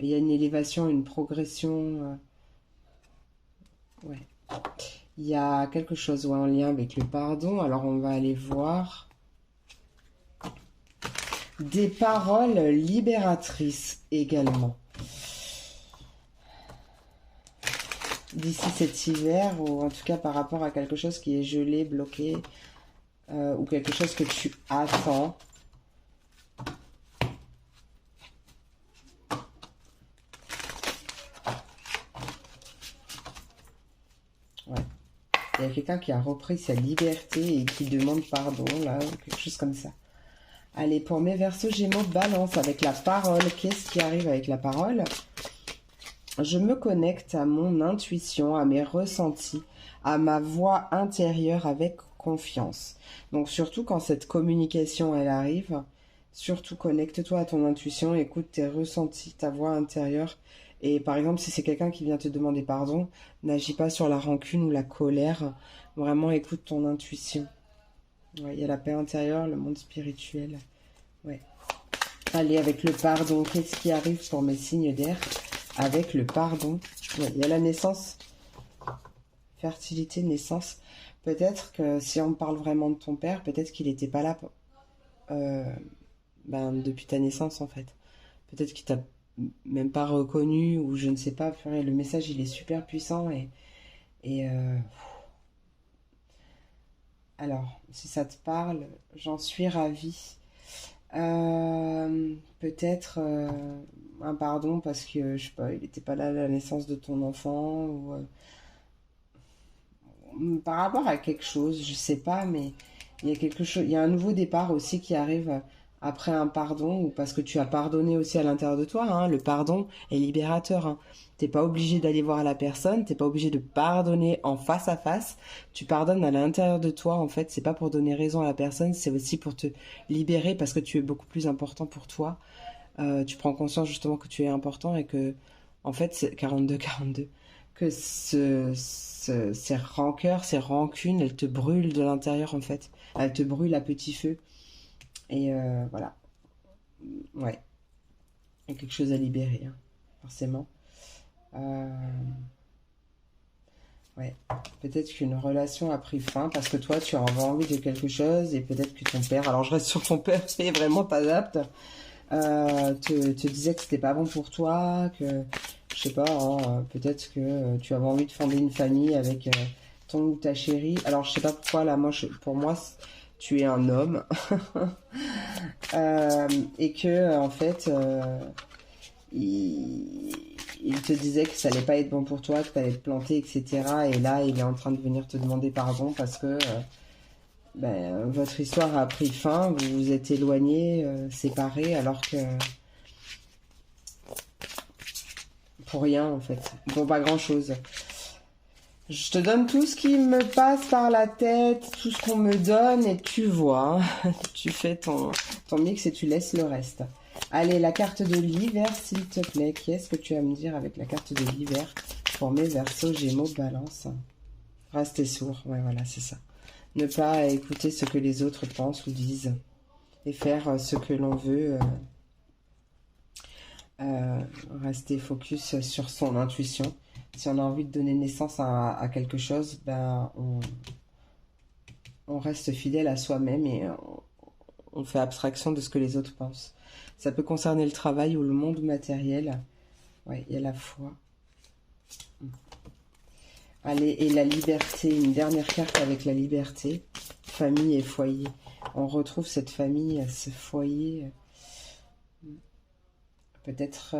y a une élévation, une progression. Ouais. Il y a quelque chose, ouais, en lien avec le pardon. Alors on va aller voir des paroles libératrices également. D'ici cet hiver, ou en tout cas par rapport à quelque chose qui est gelé, bloqué, ou quelque chose que tu attends. Ouais. Il y a quelqu'un qui a repris sa liberté et qui demande pardon, là, ou quelque chose comme ça. Allez, pour mes Verseaux, Gémeaux, Balance, avec la parole, qu'est-ce qui arrive avec la parole? Je me connecte à mon intuition, à mes ressentis, à ma voix intérieure avec confiance. Donc surtout quand cette communication, elle arrive, surtout connecte-toi à ton intuition, écoute tes ressentis, ta voix intérieure. Et par exemple, si c'est quelqu'un qui vient te demander pardon, n'agis pas sur la rancune ou la colère. Vraiment, écoute ton intuition. Ouais, il y a la paix intérieure, le monde spirituel. Ouais. Allez, avec le pardon, qu'est-ce qui arrive pour mes signes d'air? Avec le pardon, ouais, il y a la naissance, fertilité, naissance. Peut-être que si on parle vraiment de ton père, peut-être qu'il n'était pas là euh, depuis ta naissance en fait. Peut-être qu'il t'a même pas reconnu ou je ne sais pas. Purée, le message il est super puissant et alors si ça te parle, j'en suis ravie. Peut-être un pardon parce que je sais pas, il n'était pas là à la naissance de ton enfant ou par rapport à quelque chose, je sais pas, mais il y a quelque chose, il y a un nouveau départ aussi qui arrive après un pardon ou parce que tu as pardonné aussi à l'intérieur de toi, hein. Le pardon est libérateur, hein. T'es pas obligé d'aller voir la personne, t'es pas obligé de pardonner en face à face. Tu pardonnes à l'intérieur de toi, en fait. C'est pas pour donner raison à la personne, c'est aussi pour te libérer parce que tu es beaucoup plus important pour toi. Tu prends conscience justement que tu es important et que, en fait, c'est 42-42, que ces rancœurs, ces rancunes, elles te brûlent de l'intérieur en fait. Elles te brûlent à petit feu. Et voilà, ouais, il y a quelque chose à libérer, hein, forcément. Euh, ouais, peut-être qu'une relation a pris fin parce que toi, tu avais envie de quelque chose et peut-être que ton père, alors je reste sur ton père, c'est vraiment t'adapte, te disait que c'était pas bon pour toi, que je sais pas, hein, peut-être que tu avais envie de fonder une famille avec ton ou ta chérie. Alors je sais pas pourquoi là, pour moi, tu es un homme Euh, et que en fait, il, il te disait que ça allait pas être bon pour toi, que tu allais te planter, etc. Et là, il est en train de venir te demander pardon parce que votre histoire a pris fin, vous vous êtes éloignés, séparés, alors que pour rien en fait, pour pas grand chose. Je te donne tout ce qui me passe par la tête, tout ce qu'on me donne et tu vois, hein. Tu fais ton mix et tu laisses le reste. Allez, la carte de l'hiver s'il te plaît. Qu'est-ce que tu vas me dire avec la carte de l'hiver pour mes Verseaux, Gémeaux, Balance? Restez sourd, ouais voilà, c'est ça. Ne pas écouter ce que les autres pensent ou disent et faire ce que l'on veut. Euh, Rester focus sur son intuition. Si on a envie de donner naissance à quelque chose, on reste fidèle à soi-même et on fait abstraction de ce que les autres pensent. Ça peut concerner le travail ou le monde matériel. Ouais, il y a la foi. Allez, et la liberté, une dernière carte avec la liberté. Famille et foyer. On retrouve cette famille, ce foyer. Peut-être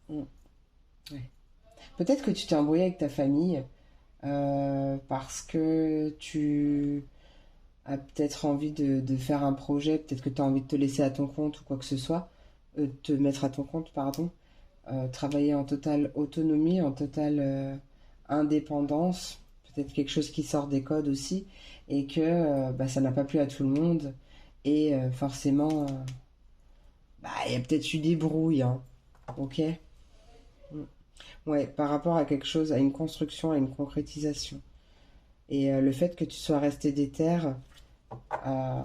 ouais. Peut-être que tu t'es embrouillé avec ta famille parce que tu a peut-être envie de faire un projet, peut-être que tu as envie de te laisser à ton compte ou quoi que ce soit, te mettre à ton compte, pardon, travailler en totale autonomie, en totale indépendance, peut-être quelque chose qui sort des codes aussi, et que bah, ça n'a pas plu à tout le monde, et forcément, bah, il y a peut-être eu des brouilles, hein, ok? Mm. Ouais, par rapport à quelque chose, à une construction, à une concrétisation. Et le fait que tu sois resté déter, euh,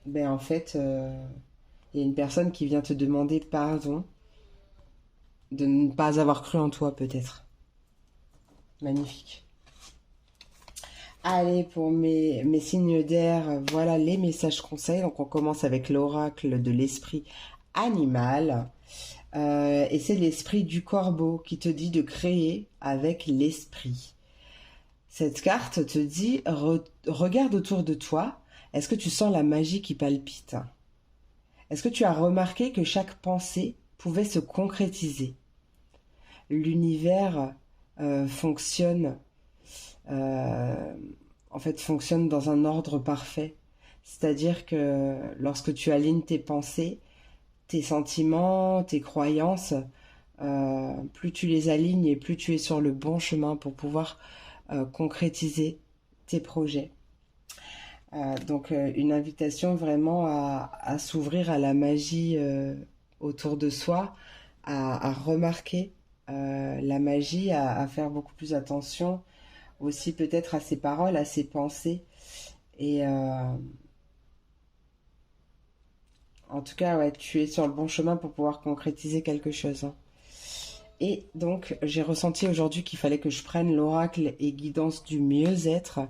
ben en fait, il y a une personne qui vient te demander pardon de ne pas avoir cru en toi, peut-être. Magnifique. Allez, pour mes signes d'air, voilà les messages conseils. Donc, on commence avec l'oracle de l'esprit animal. Et c'est l'esprit du corbeau qui te dit de créer avec l'esprit. Cette carte te dit, regarde autour de toi. Est-ce que tu sens la magie qui palpite? Est-ce que tu as remarqué que chaque pensée pouvait se concrétiser? L'univers fonctionne, euh, en fait, fonctionne dans un ordre parfait. C'est-à-dire que lorsque tu alignes tes pensées, tes sentiments, tes croyances, plus tu les alignes et plus tu es sur le bon chemin pour pouvoir concrétiser tes projets. Donc une invitation vraiment à s'ouvrir à la magie autour de soi, à remarquer la magie, à faire beaucoup plus attention aussi peut-être à ses paroles, à ses pensées. Et en tout cas, ouais, tu es sur le bon chemin pour pouvoir concrétiser quelque chose, hein. Et donc, j'ai ressenti aujourd'hui qu'il fallait que je prenne l'oracle et guidance du mieux-être.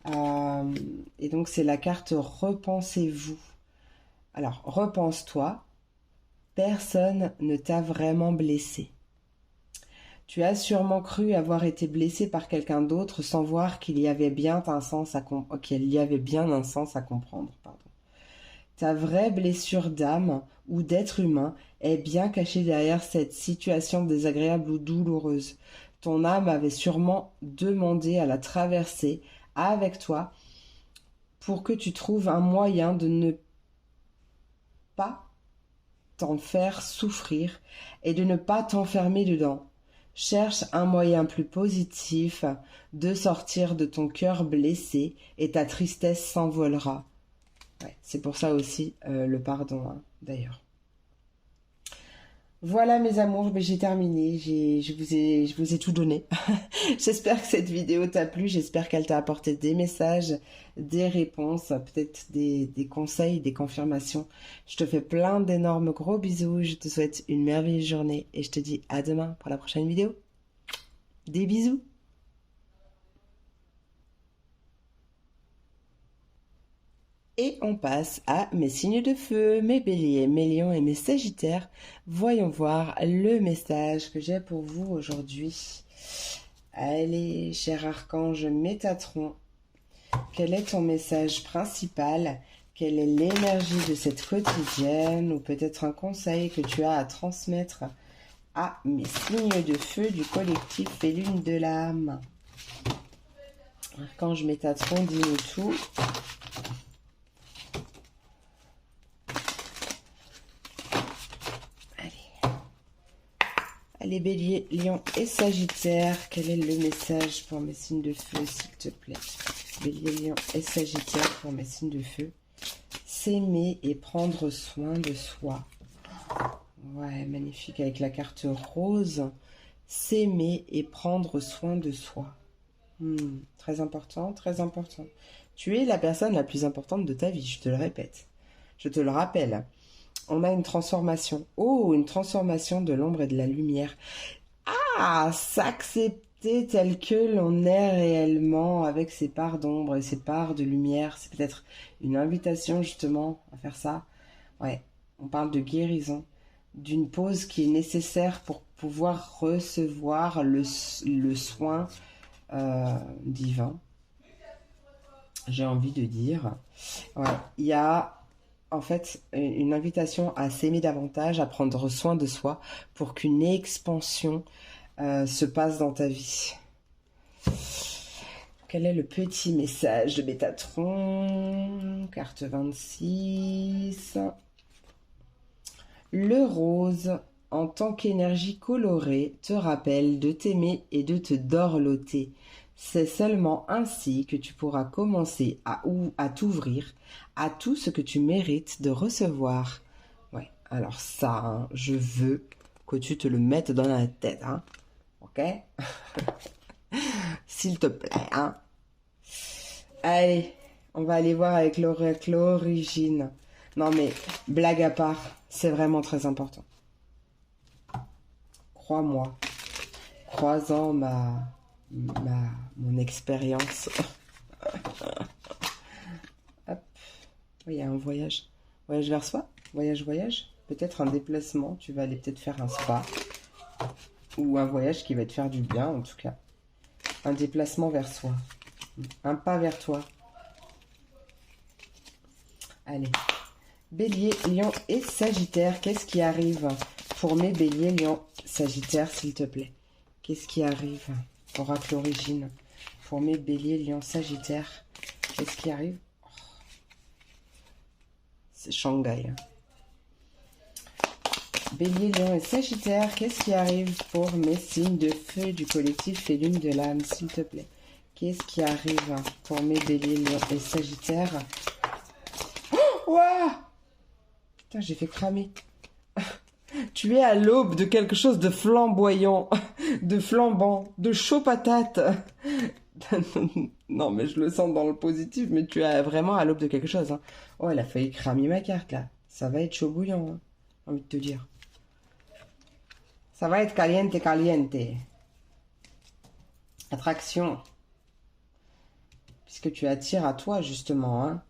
Et donc, c'est la carte Repensez-vous. Alors, repense-toi. Personne ne t'a vraiment blessé. Tu as sûrement cru avoir été blessé par quelqu'un d'autre sans voir qu'il y avait bien un sens à comprendre. Pardon. Ta vraie blessure d'âme ou d'être humain est bien cachée derrière cette situation désagréable ou douloureuse. Ton âme avait sûrement demandé à la traverser avec toi pour que tu trouves un moyen de ne pas t'en faire souffrir et de ne pas t'enfermer dedans. Cherche un moyen plus positif de sortir de ton cœur blessé et ta tristesse s'envolera. Ouais, c'est pour ça aussi le pardon, hein, d'ailleurs. Voilà mes amours, ben, j'ai terminé, je vous ai tout donné. J'espère que cette vidéo t'a plu, j'espère qu'elle t'a apporté des messages, des réponses, peut-être des conseils, des confirmations. Je te fais plein d'énormes gros bisous, je te souhaite une merveilleuse journée et je te dis à demain pour la prochaine vidéo. Des bisous! Et on passe à mes signes de feu, mes béliers, mes lions et mes sagittaires. Voyons voir le message que j'ai pour vous aujourd'hui. Allez, cher archange Métatron, quel est ton message principal? Quelle est l'énergie de cette quotidienne? Ou peut-être un conseil que tu as à transmettre à mes signes de feu du collectif et lune de l'âme? Archange Métatron, dis-nous tout. Allez, bélier, lion et sagittaire, quel est le message pour mes signes de feu, s'il te plaît? Bélier, lion et sagittaire pour mes signes de feu. S'aimer et prendre soin de soi. Ouais, magnifique, avec la carte rose. S'aimer et prendre soin de soi. Très important, très important. Tu es la personne la plus importante de ta vie, je te le répète. Je te le rappelle. On a une transformation. Oh, une transformation de l'ombre et de la lumière. Ah, s'accepter tel que l'on est réellement, avec ses parts d'ombre et ses parts de lumière. C'est peut-être une invitation justement à faire ça. Ouais, on parle de guérison, d'une pause qui est nécessaire pour pouvoir recevoir le soin divin. J'ai envie de dire. Ouais, il y a en fait une invitation à s'aimer davantage, à prendre soin de soi pour qu'une expansion se passe dans ta vie. quel est le petit message de Métatron? Carte 26. Le rose, en tant qu'énergie colorée, te rappelle de t'aimer et de te dorloter. C'est seulement ainsi que tu pourras commencer à t'ouvrir à tout ce que tu mérites de recevoir. Ouais, alors ça, hein, je veux que tu te le mettes dans la tête, hein. Ok? S'il te plaît, hein. Allez, on va aller voir avec l'oracle Origine. Non mais, blague à part, c'est vraiment très important. Crois-moi, croisant mon expérience. Hop. Oui, il y a un voyage. Voyage vers soi. Voyage. Peut-être un déplacement. Tu vas aller peut-être faire un spa. Ou un voyage qui va te faire du bien, en tout cas. Un déplacement vers soi. Un pas vers toi. Allez. Bélier, Lion et Sagittaire, qu'est-ce qui arrive pour mes Béliers, Lion, Sagittaire, s'il te plaît? Qu'est-ce qui arrive? Oracle Origine. Pour mes Béliers, Lion, Sagittaire, qu'est-ce qui arrive? Oh. C'est Shanghai. Bélier, Lion et Sagittaire, qu'est-ce qui arrive pour mes signes de feu du collectif et lune de l'âme, s'il te plaît? Qu'est-ce qui arrive pour mes Béliers, Lion et Sagittaire? Oh, ouah! Putain, j'ai fait cramer. Tu es à l'aube de quelque chose de flamboyant, de flambant, de chaud patate. Non, mais je le sens dans le positif, mais tu es vraiment à l'aube de quelque chose. Hein. Oh, elle a failli cramer ma carte, là. Ça va être chaud bouillant, hein, j'ai envie de te dire. Ça va être caliente, caliente. Attraction. Puisque tu attires à toi, justement. Hein.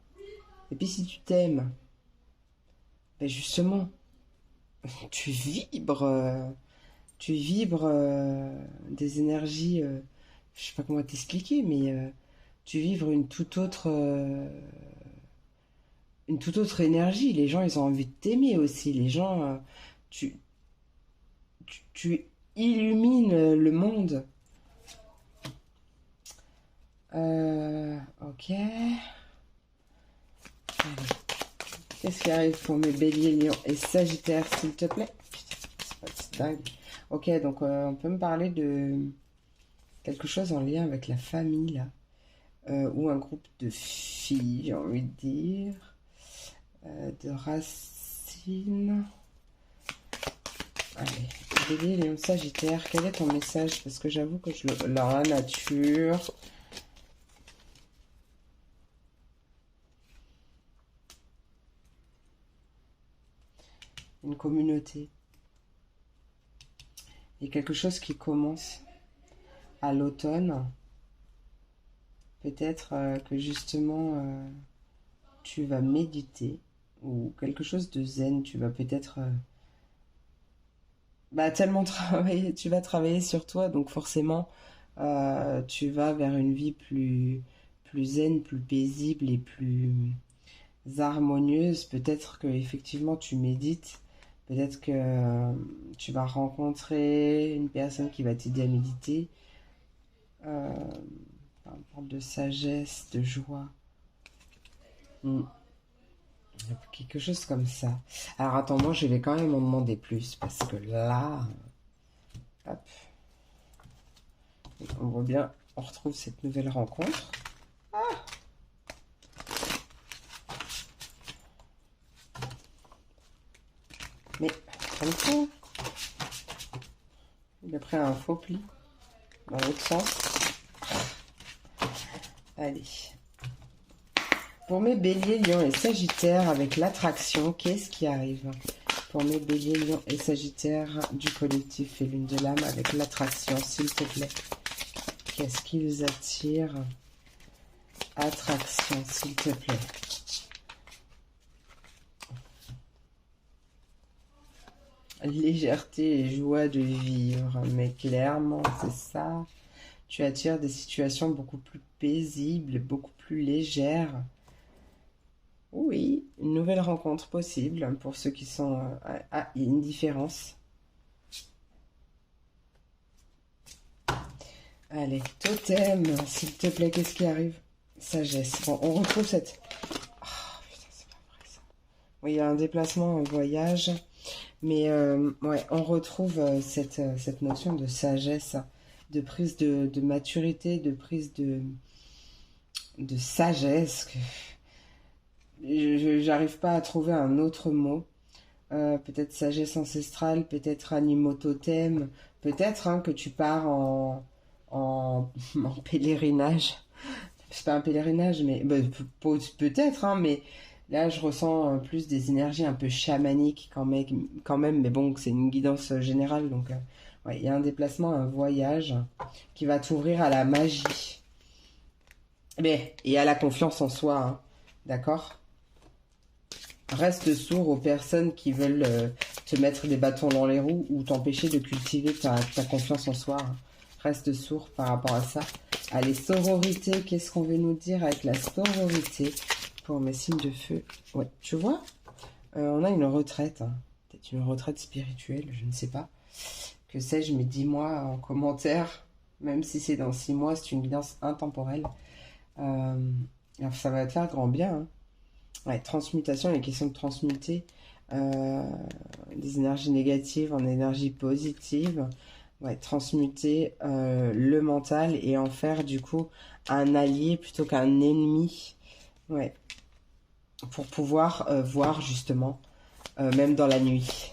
Et puis, si tu t'aimes, ben justement... Tu vibres des énergies, je sais pas comment t'expliquer, mais tu vibres une toute autre énergie. Les gens, ils ont envie de t'aimer aussi. Les gens, tu illumines le monde. Ok. Allez. Qu'est-ce qui arrive pour mes béliers, lions et sagittaires, s'il te plaît? Putain, c'est dingue. Ok, donc on peut me parler de quelque chose en lien avec la famille, là. Ou un groupe de filles, j'ai envie de dire. De racines. Allez, bélier, lion, sagittaire, quel est ton message? Parce que j'avoue que je le... La nature... Une communauté. Il y a quelque chose qui commence à l'automne. Peut-être que justement tu vas méditer ou quelque chose de zen. Tu vas peut-être tellement travailler. Tu vas travailler sur toi, donc forcément tu vas vers une vie plus zen, plus paisible et plus harmonieuse. Peut-être que effectivement tu médites. Peut-être que tu vas rencontrer une personne qui va t'aider à méditer. On parle de sagesse, de joie. Quelque chose comme ça. Alors attends, moi je vais quand même en demander plus. Parce que là... Hop. On voit bien, on retrouve cette nouvelle rencontre. Ah! Mais, comme ça, il a pris un faux pli dans l'autre sens. Allez. Pour mes béliers, lions et sagittaires, avec l'attraction, qu'est-ce qui arrive? Pour mes béliers, lions et sagittaires du collectif et lune de l'âme, avec l'attraction, s'il te plaît. Qu'est-ce qui vous attire? Attraction, s'il te plaît. Légèreté et joie de vivre, mais clairement, c'est ça. Tu attires des situations beaucoup plus paisibles, beaucoup plus légères. Oui, une nouvelle rencontre possible pour ceux qui sont à une différence. Allez, totem, s'il te plaît, qu'est-ce qui arrive? Sagesse. Bon, on retrouve cette... Oh, putain, c'est pas vrai ça. Oui, il y a un déplacement, un voyage. Mais ouais, on retrouve cette notion de sagesse, de prise de maturité, de prise de sagesse. J'arrive pas à trouver un autre mot. Peut-être sagesse ancestrale, peut-être animaux totem, peut-être hein, que tu pars en pèlerinage. C'est pas un pèlerinage, mais bah, peut-être, hein, mais là je ressens plus des énergies un peu chamaniques quand même, mais bon, c'est une guidance générale, donc ouais, il y a un déplacement, un voyage qui va t'ouvrir à la magie, mais et à la confiance en soi, hein, d'accord? Reste sourd aux personnes qui veulent te mettre des bâtons dans les roues ou t'empêcher de cultiver ta confiance en soi, hein. Reste sourd par rapport à ça. Allez, sororité, qu'est-ce qu'on veut nous dire avec la sororité pour mes signes de feu? Ouais, tu vois, on a une retraite, hein. Peut-être une retraite spirituelle, je ne sais pas. Que sais-je, mais dis-moi en commentaire, même si c'est dans 6 mois, c'est une guidance intemporelle. Alors ça va te faire grand bien, hein. Ouais, transmutation, les questions de transmuter des énergies négatives en énergie positive. Ouais, transmuter le mental et en faire du coup un allié plutôt qu'un ennemi. Ouais, pour pouvoir voir justement, même dans la nuit.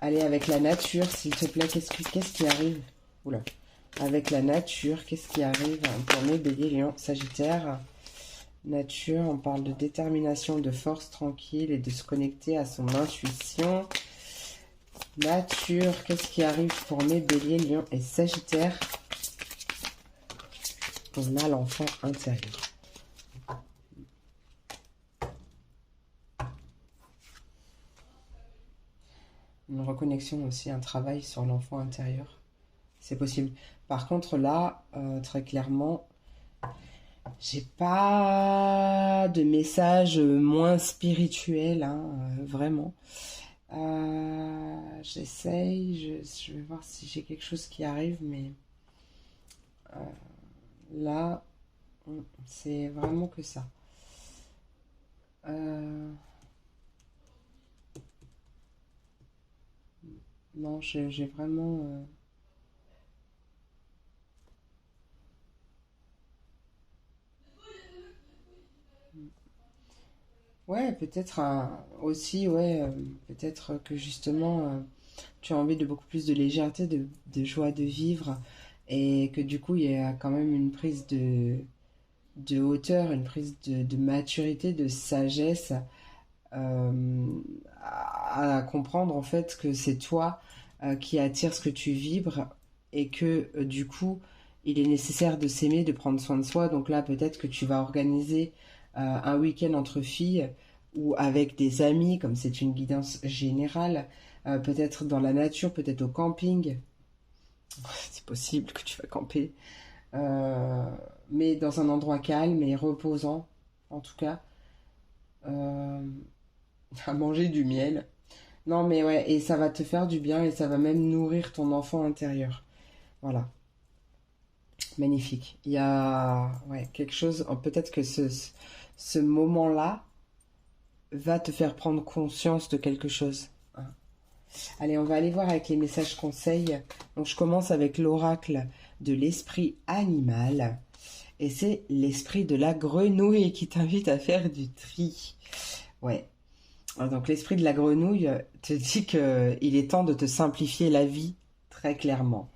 Allez, avec la nature, s'il te plaît, qu'est-ce qui arrive? Oula. Avec la nature, qu'est-ce qui arrive pour mes béliers, lions, sagittaires? Nature, on parle de détermination, de force tranquille et de se connecter à son intuition. Nature, qu'est-ce qui arrive pour mes béliers, lions et sagittaires? On a l'enfant intérieur. Une reconnexion aussi, un travail sur l'enfant intérieur. C'est possible. Par contre, là, très clairement, j'ai pas de message moins spirituel, hein, vraiment. J'essaye, je vais voir si j'ai quelque chose qui arrive, mais là, c'est vraiment que ça. Non, j'ai vraiment... Ouais, peut-être aussi, ouais, peut-être que justement, tu as envie de beaucoup plus de légèreté, de joie de vivre, et que du coup, il y a quand même une prise de hauteur, une prise de maturité, de sagesse, à comprendre en fait que c'est toi qui attire ce que tu vibres, et que du coup, il est nécessaire de s'aimer, de prendre soin de soi. Donc là, peut-être que tu vas organiser un week-end entre filles ou avec des amis, comme c'est une guidance générale, peut-être dans la nature, peut-être au camping. C'est possible que tu vas camper, euh, mais dans un endroit calme et reposant, en tout cas, euh, à manger du miel. Non, mais ouais, et ça va te faire du bien et ça va même nourrir ton enfant intérieur. Voilà, magnifique. Il y a ouais, quelque chose, peut-être que ce moment-là va te faire prendre conscience de quelque chose. Allez, on va aller voir avec les messages conseils. Donc, je commence avec l'oracle de l'esprit animal. Et c'est l'esprit de la grenouille qui t'invite à faire du tri. Ouais. Donc, l'esprit de la grenouille te dit qu'il est temps de te simplifier la vie, très clairement.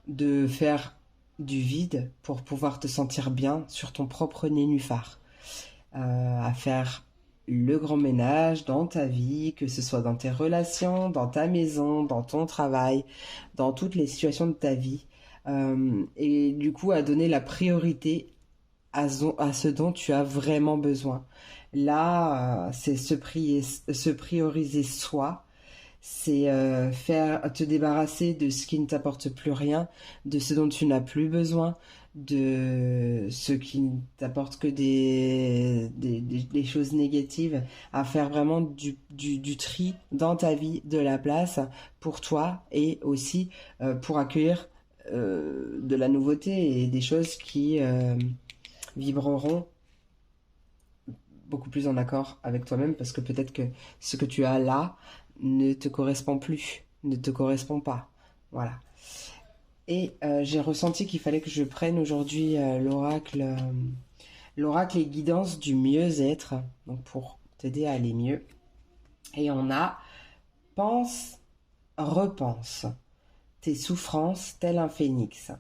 De faire du vide pour pouvoir te sentir bien sur ton propre nénuphar. À faire le grand ménage dans ta vie, que ce soit dans tes relations, dans ta maison, dans ton travail, dans toutes les situations de ta vie. Et du coup, à donner la priorité à ce dont tu as vraiment besoin. Là, c'est se prioriser soi, c'est te débarrasser de ce qui ne t'apporte plus rien, de ce dont tu n'as plus besoin, de ce qui ne t'apporte que des choses négatives, à faire vraiment du tri dans ta vie, de la place pour toi et aussi pour accueillir de la nouveauté et des choses qui vibreront beaucoup plus en accord avec toi-même, parce que peut-être que ce que tu as là ne te correspond plus, ne te correspond pas. Voilà. Et j'ai ressenti qu'il fallait que je prenne aujourd'hui l'oracle et guidance du mieux-être, donc pour t'aider à aller mieux. Et on a pense, repense. Tes souffrances tel un phénix.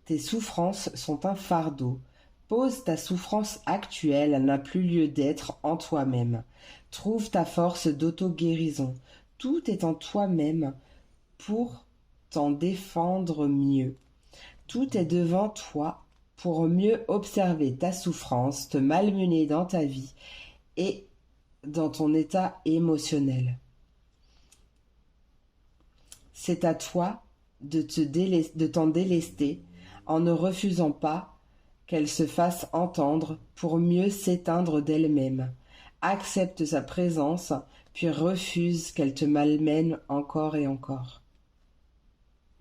Tes souffrances sont un fardeau. Pose ta souffrance actuelle, elle n'a plus lieu d'être en toi-même. Trouve ta force d'auto-guérison. Tout est en toi-même pour t'en défendre mieux. Tout est devant toi pour mieux observer ta souffrance, te malmener dans ta vie et dans ton état émotionnel. C'est à toi de t'en délester en ne refusant pas qu'elle se fasse entendre pour mieux s'éteindre d'elle-même. Accepte sa présence, puis refuse qu'elle te malmène encore et encore.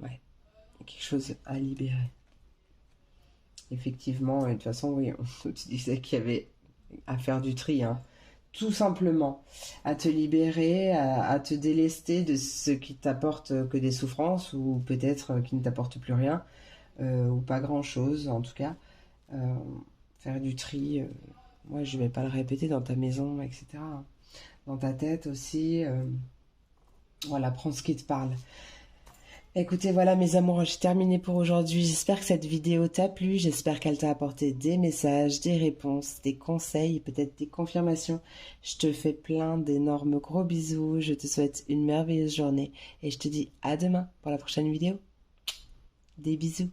Ouais, quelque chose à libérer. Effectivement, et de toute façon, oui, on te disait qu'il y avait à faire du tri, hein. Tout simplement, à te libérer, à te délester de ce qui t'apporte que des souffrances, ou peut-être qui ne t'apporte plus rien, ou pas grand-chose en tout cas. Faire du tri, moi je vais pas le répéter dans ta maison, etc. Dans ta tête aussi, voilà, prends ce qui te parle. Écoutez, voilà mes amours, j'ai terminé pour aujourd'hui. J'espère que cette vidéo t'a plu, j'espère qu'elle t'a apporté des messages, des réponses, des conseils, peut-être des confirmations. Je te fais plein d'énormes gros bisous, je te souhaite une merveilleuse journée et je te dis à demain pour la prochaine vidéo. Des bisous.